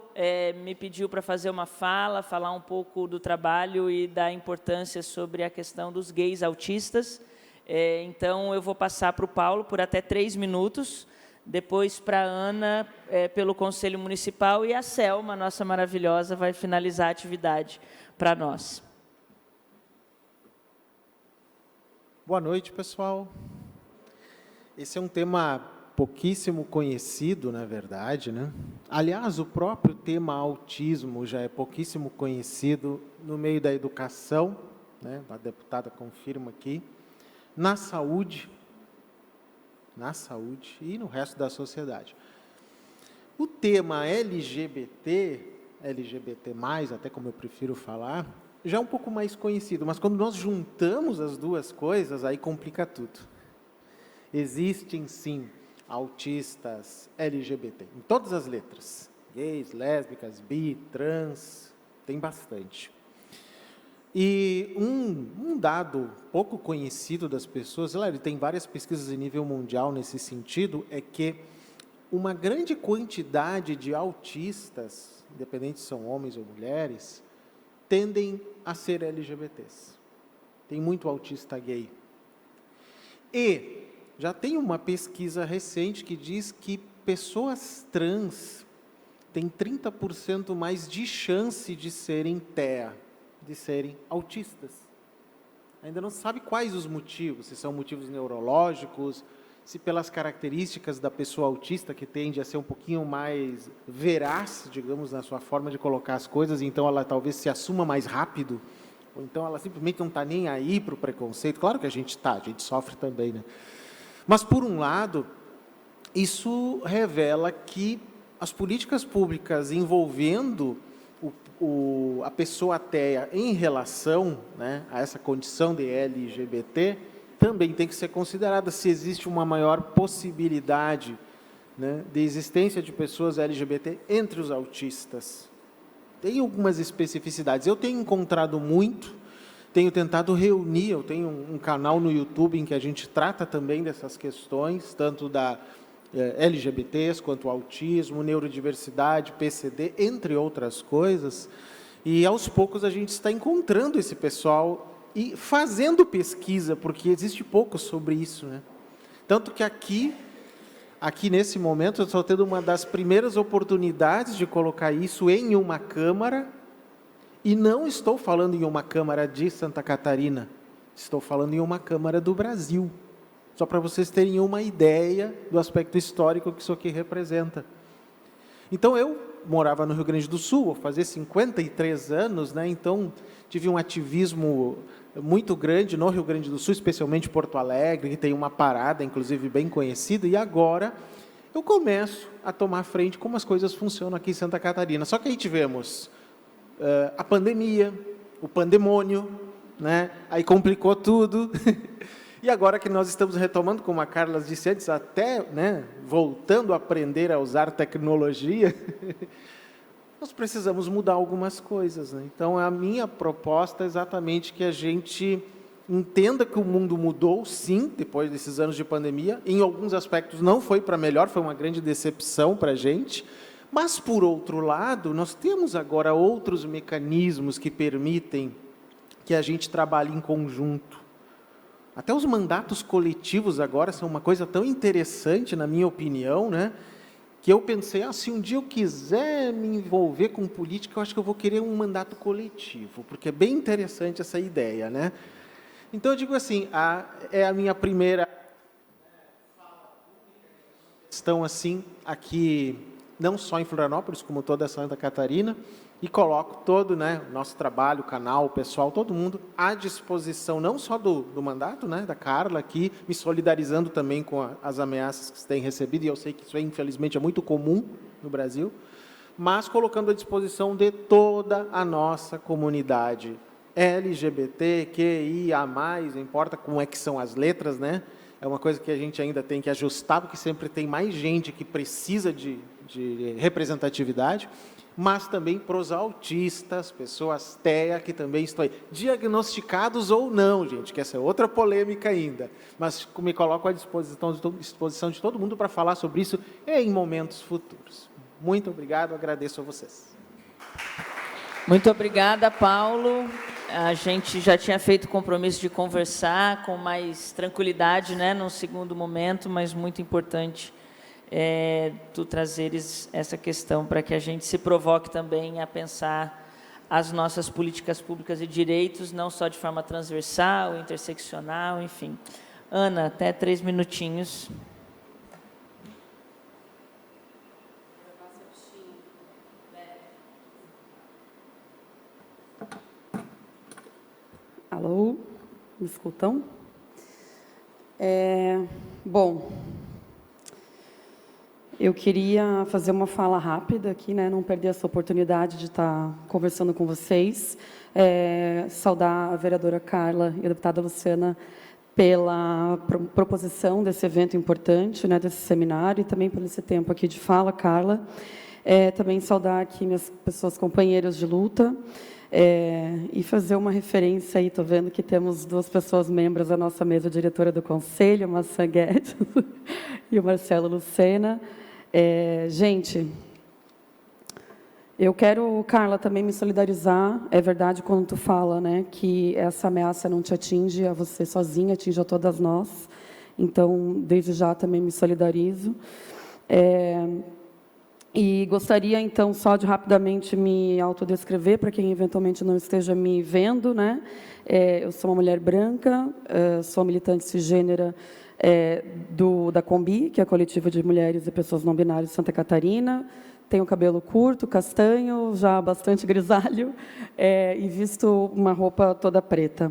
Speaker 2: me pediu para fazer uma falar um pouco do trabalho e da importância sobre a questão dos gays autistas. Então, eu vou passar para o Paulo por até 3 minutos, depois para a Ana, pelo Conselho Municipal, e a Selma, nossa maravilhosa, vai finalizar a atividade para nós.
Speaker 15: Boa noite, pessoal. Esse é um tema pouquíssimo conhecido, na verdade, né? Aliás, o próprio tema autismo já é pouquíssimo conhecido no meio da educação, né? A deputada confirma aqui, na saúde e no resto da sociedade. O tema LGBT, até como eu prefiro falar, já é um pouco mais conhecido, mas quando nós juntamos as duas coisas, aí complica tudo. Existem, sim, autistas LGBT, em todas as letras, gays, lésbicas, bi, trans, tem bastante. E um dado pouco conhecido das pessoas, tem várias pesquisas em nível mundial nesse sentido, é que uma grande quantidade de autistas, independente se são homens ou mulheres, tendem a ser LGBTs. Tem muito autista gay. E já tem uma pesquisa recente que diz que pessoas trans têm 30% mais de chance de serem TEA, de serem autistas. Ainda não se sabe quais os motivos, se são motivos neurológicos, se pelas características da pessoa autista, que tende a ser um pouquinho mais veraz, digamos, na sua forma de colocar as coisas, então ela talvez se assuma mais rápido, ou então ela simplesmente não está nem aí para o preconceito. Claro que a gente sofre também, né? Mas, por um lado, isso revela que as políticas públicas envolvendo a pessoa TEA em relação, né, a essa condição de LGBT, também tem que ser considerada se existe uma maior possibilidade, né, de existência de pessoas LGBT entre os autistas. Tem algumas especificidades. Eu tenho encontrado muito, tenho tentado reunir, eu tenho um canal no YouTube em que a gente trata também dessas questões, tanto da LGBTs, quanto autismo, neurodiversidade, PCD, entre outras coisas, e aos poucos a gente está encontrando esse pessoal e fazendo pesquisa, porque existe pouco sobre isso, né? Tanto que aqui nesse momento, eu estou tendo uma das primeiras oportunidades de colocar isso em uma Câmara, e não estou falando em uma Câmara de Santa Catarina, estou falando em uma Câmara do Brasil. Só para vocês terem uma ideia do aspecto histórico que isso aqui representa. Então, eu morava no Rio Grande do Sul, vou fazer 53 anos, né? Então, tive um ativismo muito grande no Rio Grande do Sul, especialmente Porto Alegre, que tem uma parada, inclusive, bem conhecida, e agora eu começo a tomar frente como as coisas funcionam aqui em Santa Catarina. Só que aí tivemos a pandemia, o pandemônio, né? Aí complicou tudo. E agora que nós estamos retomando, como a Carla disse antes, até, né, voltando a aprender a usar tecnologia, nós precisamos mudar algumas coisas, né? Então, a minha proposta é exatamente que a gente entenda que o mundo mudou, sim, depois desses anos de pandemia. Em alguns aspectos não foi para melhor, foi uma grande decepção para a gente. Mas, por outro lado, nós temos agora outros mecanismos que permitem que a gente trabalhe em conjunto. Até os mandatos coletivos agora são uma coisa tão interessante, na minha opinião, né? Que eu pensei, se um dia eu quiser me envolver com política, eu acho que eu vou querer um mandato coletivo, porque é bem interessante essa ideia, né? Então, eu digo assim, é a minha primeira questão, assim, aqui, não só em Florianópolis, como toda Santa Catarina, e coloco todo, né, o nosso trabalho, o canal, o pessoal, todo mundo à disposição, não só do mandato, né, da Carla aqui, me solidarizando também com as ameaças que se tem recebido, e eu sei que isso, infelizmente, é muito comum no Brasil, mas colocando à disposição de toda a nossa comunidade LGBTQIA+, não importa como é que são as letras, né, é uma coisa que a gente ainda tem que ajustar, porque sempre tem mais gente que precisa de representatividade, mas também para os autistas, pessoas TEA, que também estão aí, diagnosticados ou não, gente, que essa é outra polêmica ainda, mas me coloco à disposição de todo mundo para falar sobre isso em momentos futuros. Muito obrigado, agradeço a vocês.
Speaker 2: Muito obrigada, Paulo. A gente já tinha feito o compromisso de conversar com mais tranquilidade, né, num segundo momento, mas muito importante tu trazeres essa questão para que a gente se provoque também a pensar as nossas políticas públicas e direitos, não só de forma transversal, interseccional, enfim. Ana, até 3 minutinhos.
Speaker 16: Alô, me escutam? Bom, eu queria fazer uma fala rápida aqui, né, não perder essa oportunidade de estar conversando com vocês. Saudar a vereadora Carla e a deputada Luciana pela proposição desse evento importante, né, desse seminário, e também por esse tempo aqui de fala, Carla. Também saudar aqui minhas pessoas companheiras de luta, e fazer uma referência aí, estou vendo que temos 2 pessoas membros da nossa mesa diretora do Conselho, a Maçã Guedes e o Marcelo Lucena. Gente, eu quero, Carla, também me solidarizar. É verdade quando tu fala, né, que essa ameaça não te atinge a você sozinha, atinge a todas nós. Então, desde já também me solidarizo. E gostaria, então, só de rapidamente me autodescrever, para quem eventualmente não esteja me vendo, né? Eu sou uma mulher branca, sou militante cisgênera da Combi, que é a coletiva de mulheres e pessoas não binárias de Santa Catarina. Tenho cabelo curto, castanho, já bastante grisalho, e visto uma roupa toda preta.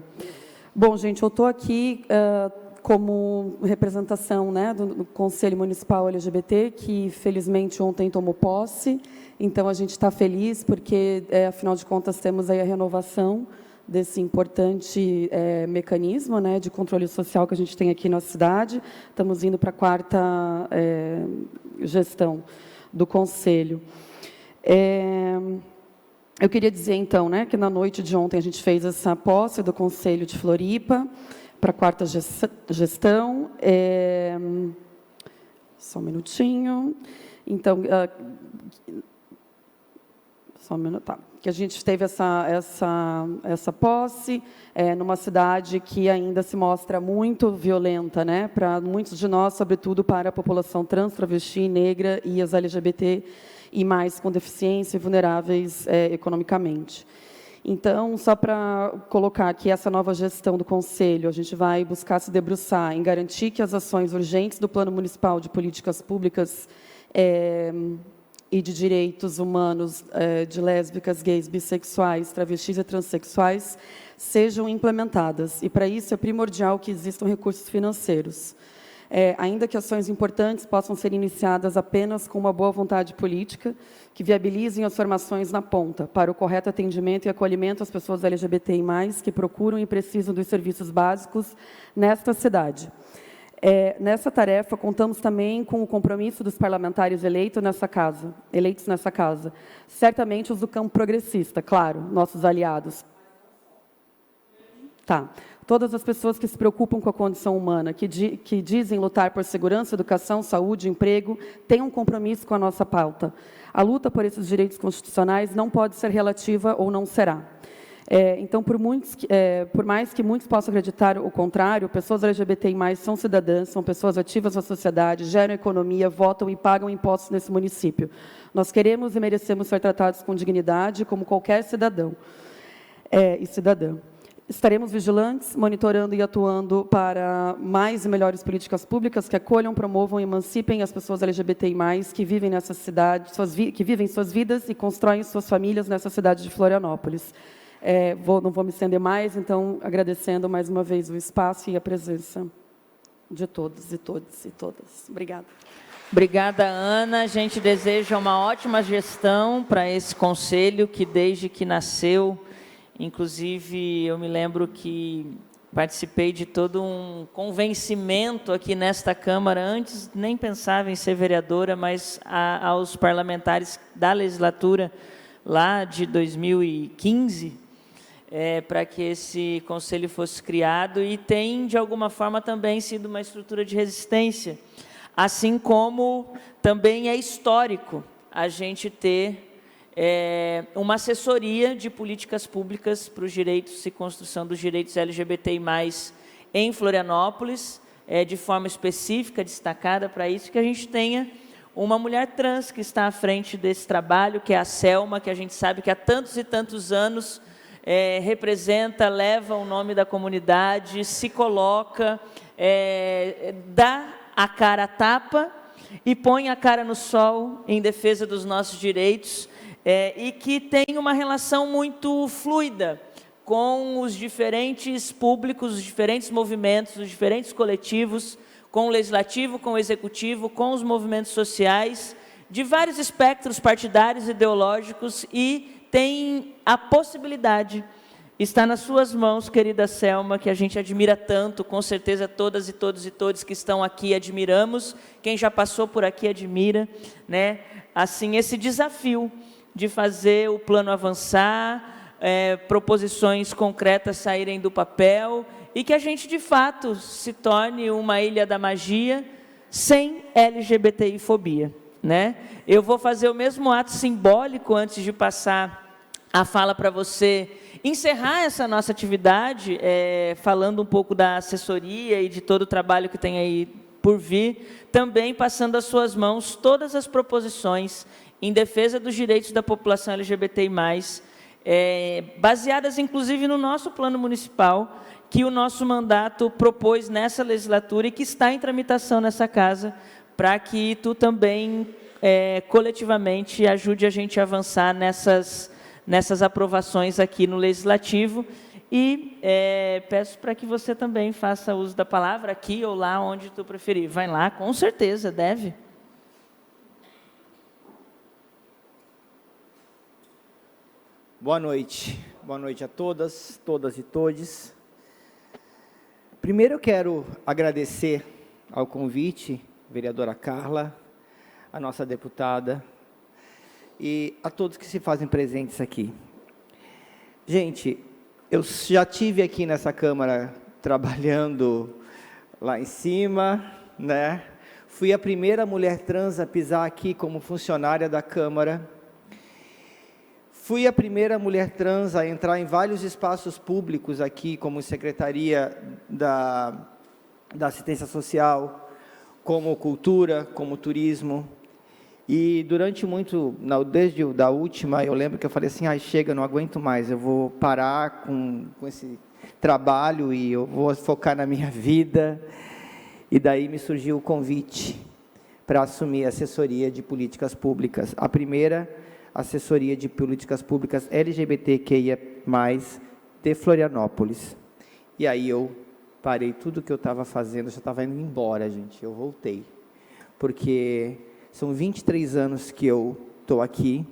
Speaker 16: Bom, gente, eu estou aqui como representação, né, do Conselho Municipal LGBT, que felizmente ontem tomou posse. Então a gente está feliz porque, afinal de contas, temos aí a renovação desse importante mecanismo, né, de controle social que a gente tem aqui na cidade. Estamos indo para a 4ª gestão do Conselho. Eu queria dizer, então, né, que na noite de ontem a gente fez essa posse do Conselho de Floripa, para a 4ª gestão. Só um minutinho. Então, só um minuto, tá. Que a gente teve essa posse numa cidade que ainda se mostra muito violenta, né, para muitos de nós, sobretudo para a população trans, travesti, negra e as LGBT e mais com deficiência e vulneráveis economicamente. Então, só para colocar aqui essa nova gestão do Conselho, a gente vai buscar se debruçar em garantir que as ações urgentes do Plano Municipal de Políticas Públicas e de direitos humanos de lésbicas, gays, bissexuais, travestis e transexuais sejam implementadas. E, para isso, é primordial que existam recursos financeiros. Ainda que ações importantes possam ser iniciadas apenas com uma boa vontade política, que viabilizem as formações na ponta, para o correto atendimento e acolhimento às pessoas LGBTI+, que procuram e precisam dos serviços básicos nesta cidade. Nessa tarefa, contamos também com o compromisso dos parlamentares eleitos nessa casa. Certamente os do campo progressista, claro, nossos aliados. Tá. Todas as pessoas que se preocupam com a condição humana, que dizem lutar por segurança, educação, saúde, emprego, têm um compromisso com a nossa pauta. A luta por esses direitos constitucionais não pode ser relativa ou não será. Então, por mais que muitos possam acreditar o contrário, pessoas LGBTI+, são cidadãs, são pessoas ativas na sociedade, geram economia, votam e pagam impostos nesse município. Nós queremos e merecemos ser tratados com dignidade, como qualquer cidadão e cidadã. Estaremos vigilantes, monitorando e atuando para mais e melhores políticas públicas que acolham, promovam e emancipem as pessoas LGBTI+, que vivem nessa cidade, que vivem suas vidas e constroem suas famílias nessa cidade de Florianópolis. Não vou me estender mais, então, agradecendo mais uma vez o espaço e a presença de todos e todas e todas. Obrigada.
Speaker 2: Obrigada, Ana. A gente deseja uma ótima gestão para esse conselho, que desde que nasceu, inclusive, eu me lembro que participei de todo um convencimento aqui nesta Câmara, antes nem pensava em ser vereadora, mas aos parlamentares da legislatura, lá de 2015, para que esse conselho fosse criado, e tem, de alguma forma, também sido uma estrutura de resistência, assim como também é histórico a gente ter uma assessoria de políticas públicas para os direitos e construção dos direitos LGBTI+, em Florianópolis, de forma específica, destacada para isso, que a gente tenha uma mulher trans que está à frente desse trabalho, que é a Selma, que a gente sabe que há tantos e tantos anos representa, leva o nome da comunidade, se coloca, dá a cara à tapa e põe a cara no sol em defesa dos nossos direitos, e que tem uma relação muito fluida com os diferentes públicos, os diferentes movimentos, os diferentes coletivos, com o legislativo, com o executivo, com os movimentos sociais, de vários espectros partidários, ideológicos, e tem a possibilidade, está nas suas mãos, querida Selma, que a gente admira tanto, com certeza todas e todos e todos que estão aqui admiramos, quem já passou por aqui admira, né? Assim, esse desafio de fazer o plano avançar, proposições concretas saírem do papel, e que a gente, de fato, se torne uma ilha da magia sem LGBTI-fobia, né? Eu vou fazer o mesmo ato simbólico antes de passar a fala para você encerrar essa nossa atividade, falando um pouco da assessoria e de todo o trabalho que tem aí por vir, também passando às suas mãos todas as proposições em defesa dos direitos da população LGBTI+, baseadas, inclusive, no nosso plano municipal, que o nosso mandato propôs nessa legislatura e que está em tramitação nessa casa, para que tu também, coletivamente, ajude a gente a avançar nessas aprovações aqui no Legislativo. E peço para que você também faça uso da palavra, aqui ou lá, onde tu preferir. Vai lá, com certeza, deve.
Speaker 17: Boa noite a todas e todes. Primeiro eu quero agradecer ao convite, vereadora Carla, a nossa deputada, e a todos que se fazem presentes aqui. Gente, eu já tive aqui nessa Câmara trabalhando lá em cima, né? Fui a primeira mulher trans a pisar aqui como funcionária da Câmara. Fui a primeira mulher trans a entrar em vários espaços públicos aqui, como Secretaria da Assistência Social, como Cultura, como Turismo. E durante desde a última, eu lembro que eu falei assim, chega, não aguento mais, eu vou parar com esse trabalho e eu vou focar na minha vida. E daí me surgiu o convite para assumir a assessoria de políticas públicas. A primeira assessoria de políticas públicas LGBTQIA+, de Florianópolis. E aí eu parei tudo que eu estava fazendo, eu já estava indo embora, gente, eu voltei. Porque são 23 anos que eu estou aqui.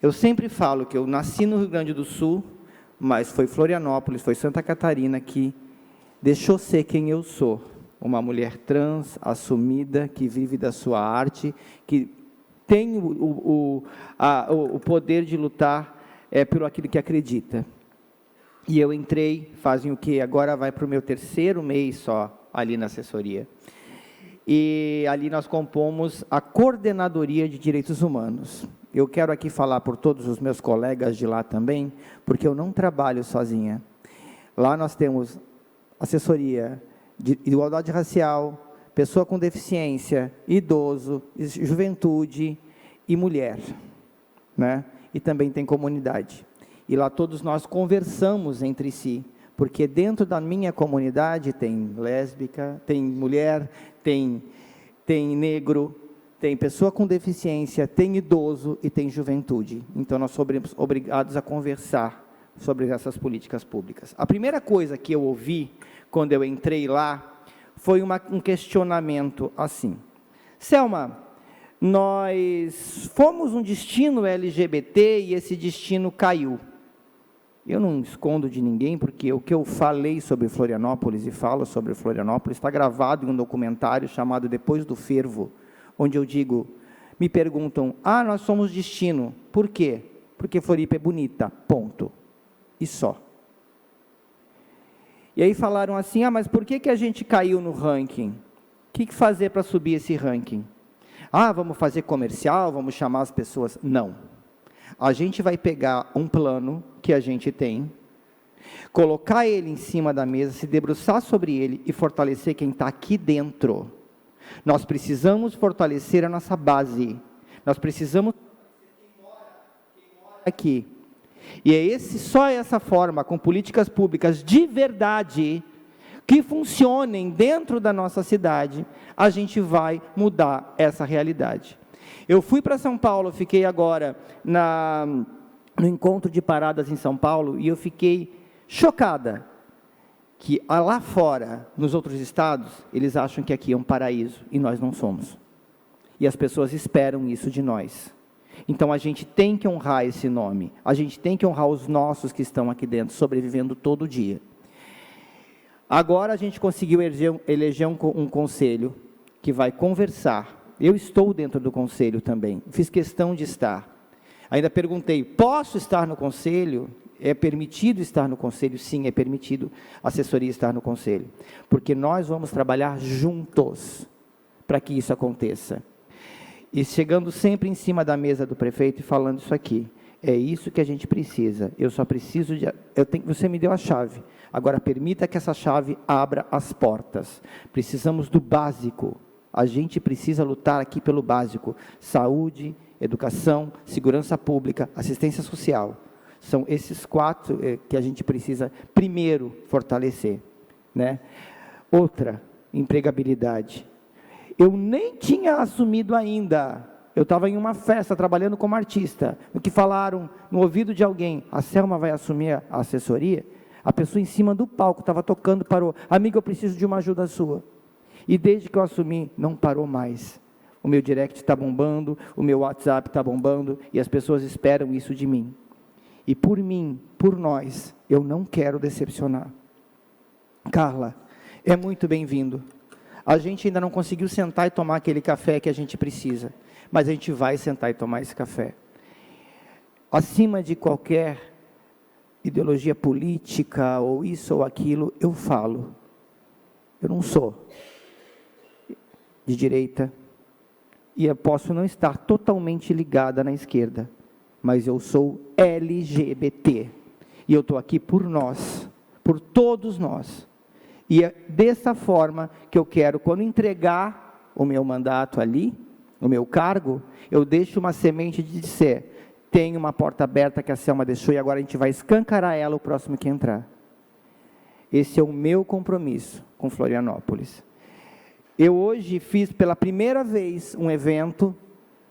Speaker 17: Eu sempre falo que eu nasci no Rio Grande do Sul, mas foi Florianópolis, foi Santa Catarina que deixou ser quem eu sou. Uma mulher trans, assumida, que vive da sua arte, que tem o poder de lutar por aquilo que acredita. E eu entrei, fazem o quê? Agora vai para o meu 3º mês só, ali na assessoria. E ali nós compomos a Coordenadoria de Direitos Humanos. Eu quero aqui falar por todos os meus colegas de lá também, porque eu não trabalho sozinha. Lá nós temos assessoria de igualdade racial, pessoa com deficiência, idoso, juventude e mulher, né? E também tem comunidade. E lá todos nós conversamos entre si, porque dentro da minha comunidade tem lésbica, tem mulher, tem negro, tem pessoa com deficiência, tem idoso e tem juventude. Então nós somos obrigados a conversar sobre essas políticas públicas. A primeira coisa que eu ouvi quando eu entrei lá foi um questionamento assim: Selma, nós fomos um destino LGBT e esse destino caiu. Eu não escondo de ninguém, porque o que eu falei sobre Florianópolis e falo sobre Florianópolis está gravado em um documentário chamado Depois do Fervo, onde eu digo, me perguntam, nós somos destino. Por quê? Porque Floripa é bonita, ponto. E só. E aí falaram assim, mas por que a gente caiu no ranking? O que fazer para subir esse ranking? Vamos fazer comercial, vamos chamar as pessoas. Não. A gente vai pegar um plano que a gente tem, colocar ele em cima da mesa, se debruçar sobre ele e fortalecer quem está aqui dentro. Nós precisamos fortalecer a nossa base. Nós precisamos quem mora aqui. E é só essa forma, com políticas públicas de verdade, que funcionem dentro da nossa cidade, a gente vai mudar essa realidade. Eu fui para São Paulo, fiquei agora no encontro de paradas em São Paulo, e eu fiquei chocada que lá fora, nos outros estados, eles acham que aqui é um paraíso, e nós não somos. E as pessoas esperam isso de nós. Então, a gente tem que honrar esse nome, a gente tem que honrar os nossos que estão aqui dentro, sobrevivendo todo dia. Agora, a gente conseguiu eleger um conselho que vai conversar. Eu estou dentro do conselho também, fiz questão de estar. Ainda perguntei, posso estar no conselho? É permitido estar no conselho? Sim, é permitido a assessoria estar no conselho. Porque nós vamos trabalhar juntos para que isso aconteça. E chegando sempre em cima da mesa do prefeito e falando isso aqui. É isso que a gente precisa. Eu só preciso de... você me deu a chave. Agora permita que essa chave abra as portas. Precisamos do básico. A gente precisa lutar aqui pelo básico. Saúde, educação, segurança pública, assistência social. São esses 4 que a gente precisa primeiro fortalecer, né? Outra, empregabilidade. Eu nem tinha assumido ainda. Eu estava em uma festa, trabalhando como artista, no que falaram no ouvido de alguém, a Selma vai assumir a assessoria? A pessoa em cima do palco estava tocando, parou. Amigo, eu preciso de uma ajuda sua. E desde que eu assumi, não parou mais. O meu direct está bombando, o meu WhatsApp está bombando, e as pessoas esperam isso de mim. E por mim, por nós, eu não quero decepcionar. Carla, é muito bem-vindo. A gente ainda não conseguiu sentar e tomar aquele café que a gente precisa, mas a gente vai sentar e tomar esse café. Acima de qualquer ideologia política, ou isso ou aquilo, eu falo. Eu não sou de direita, e eu posso não estar totalmente ligada na esquerda, mas eu sou LGBT, e eu estou aqui por nós, por todos nós, e é dessa forma que eu quero, quando entregar o meu mandato ali, o meu cargo, eu deixo uma semente de dizer, tem uma porta aberta que a Selma deixou, e agora a gente vai escancarar ela, o próximo que entrar. Esse é o meu compromisso com Florianópolis. Eu hoje fiz pela primeira vez um evento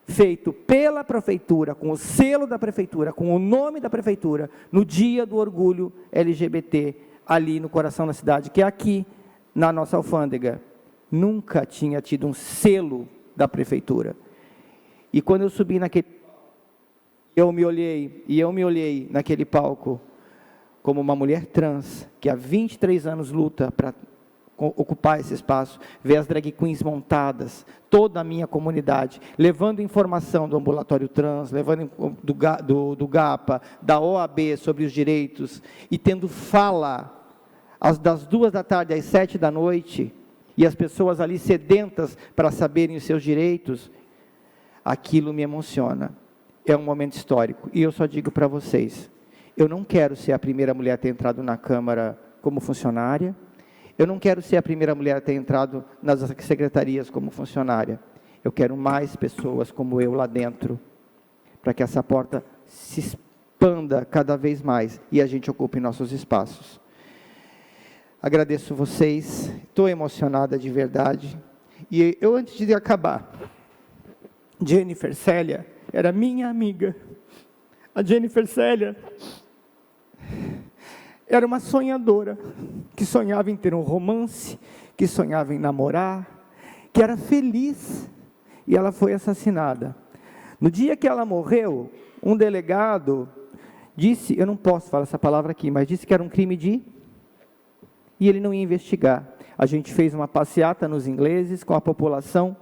Speaker 17: feito pela prefeitura, com o selo da prefeitura, com o nome da prefeitura, no dia do orgulho LGBT, ali no coração da cidade, que é aqui na nossa alfândega. Nunca tinha tido um selo da prefeitura. E quando eu subi naquele, eu me olhei naquele palco como uma mulher trans, que há 23 anos luta para ocupar esse espaço, ver as drag queens montadas, toda a minha comunidade, levando informação do ambulatório trans, levando do GAPA, da OAB sobre os direitos, e tendo fala das 2 da tarde às 7 da noite, e as pessoas ali sedentas para saberem os seus direitos, aquilo me emociona. É um momento histórico. E eu só digo para vocês, eu não quero ser a primeira mulher a ter entrado na Câmara como funcionária, eu não quero ser a primeira mulher a ter entrado nas secretarias como funcionária. Eu quero mais pessoas como eu lá dentro, para que essa porta se expanda cada vez mais e a gente ocupe nossos espaços. Agradeço vocês, estou emocionada de verdade. E eu, antes de acabar, Jennifer Célia era minha amiga. A Jennifer Célia era uma sonhadora, que sonhava em ter um romance, que sonhava em namorar, que era feliz, e ela foi assassinada. No dia que ela morreu, um delegado disse, eu não posso falar essa palavra aqui, mas disse que era um crime e ele não ia investigar. A gente fez uma passeata nos ingleses com a população,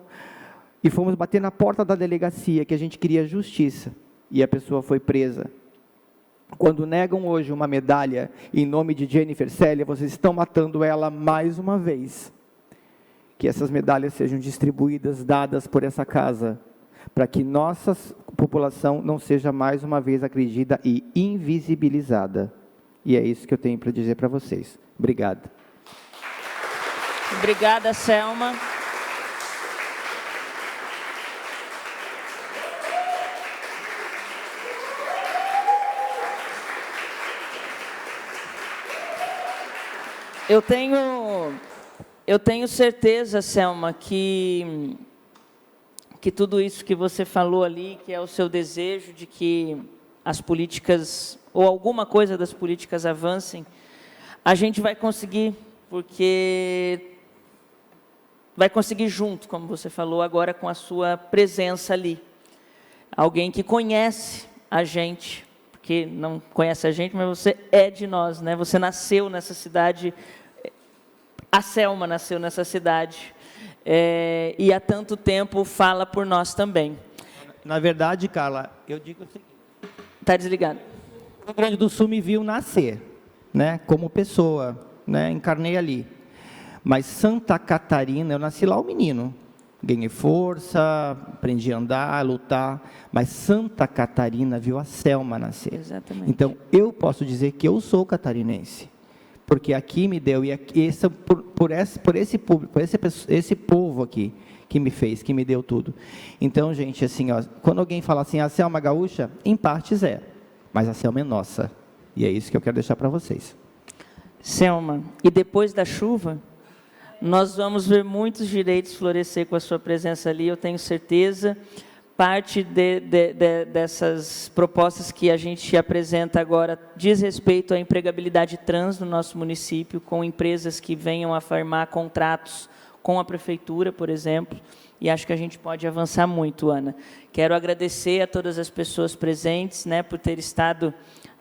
Speaker 17: e fomos bater na porta da delegacia, que a gente queria justiça, e a pessoa foi presa. Quando negam hoje uma medalha em nome de Jennifer Célia, vocês estão matando ela mais uma vez. Que essas medalhas sejam distribuídas, dadas por essa casa, para que nossa população não seja mais uma vez agredida e invisibilizada. E é isso que eu tenho para dizer para vocês. Obrigado.
Speaker 2: Obrigada, Selma. Eu tenho certeza, Selma, que tudo isso que você falou ali, que é o seu desejo de que as políticas, ou alguma coisa das políticas avancem, a gente vai conseguir, porque vai conseguir junto, como você falou agora, com a sua presença ali. Alguém que conhece a gente, porque não conhece a gente, mas você é de nós, né? Você nasceu nessa cidade, a Selma nasceu nessa cidade, e há tanto tempo fala por nós também.
Speaker 17: Na verdade, Carla, eu digo o seguinte.
Speaker 2: Está desligado.
Speaker 17: O Rio Grande do Sul me viu nascer, né, como pessoa, né, encarnei ali. Mas Santa Catarina, eu nasci lá o menino. Ganhei força, aprendi a andar, a lutar. Mas Santa Catarina viu a Selma nascer.
Speaker 2: Exatamente.
Speaker 17: Então, eu posso dizer que eu sou catarinense. Porque aqui me deu, e por esse povo aqui, que me fez, que me deu tudo. Então, gente, assim, ó, quando alguém fala assim, a Selma gaúcha, em partes é, mas a Selma é nossa. E é isso que eu quero deixar para vocês.
Speaker 2: Selma, e depois da chuva, nós vamos ver muitos direitos florescer com a sua presença ali, eu tenho certeza. Parte dessas propostas que a gente apresenta agora diz respeito à empregabilidade trans no nosso município, com empresas que venham a firmar contratos com a prefeitura, por exemplo, e acho que a gente pode avançar muito, Ana. Quero agradecer a todas as pessoas presentes, né, por ter estado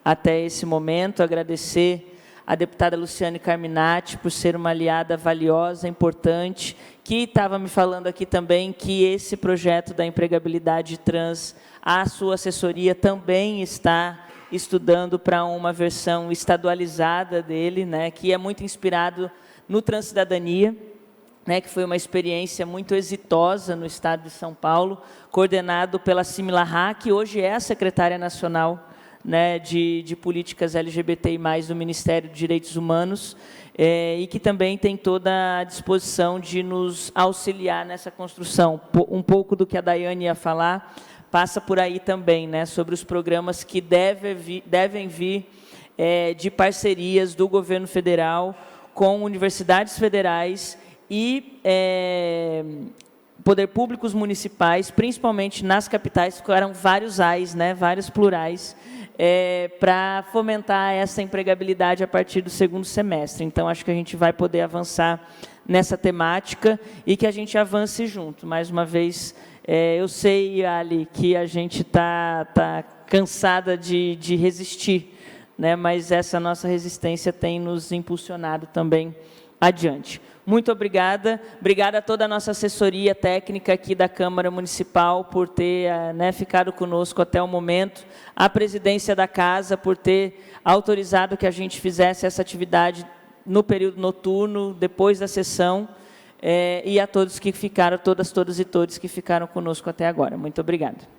Speaker 2: até esse momento, agradecer a deputada Luciane Carminati por ser uma aliada valiosa, importante, que estava me falando aqui também que esse projeto da empregabilidade trans, a sua assessoria também está estudando para uma versão estadualizada dele, né, que é muito inspirado no Transcidadania, né, que foi uma experiência muito exitosa no estado de São Paulo, coordenado pela Similarra, que hoje é a secretária nacional, né, de políticas LGBTI+, do Ministério dos Direitos Humanos, e que também tem toda a disposição de nos auxiliar nessa construção. Um pouco do que a Daiane ia falar, passa por aí também, né, sobre os programas que devem vir de parcerias do governo federal com universidades federais e poder públicos municipais, principalmente nas capitais, ficaram vários AIs, né, vários plurais, para fomentar essa empregabilidade a partir do segundo semestre. Então, acho que a gente vai poder avançar nessa temática e que a gente avance junto. Mais uma vez, eu sei, Ali, que a gente está cansada de resistir, né, mas essa nossa resistência tem nos impulsionado também adiante. Muito obrigada. Obrigada a toda a nossa assessoria técnica aqui da Câmara Municipal por ter ficado conosco até o momento, a presidência da Casa por ter autorizado que a gente fizesse essa atividade no período noturno, depois da sessão, e a todos que ficaram, todas e todos que ficaram conosco até agora. Muito obrigada.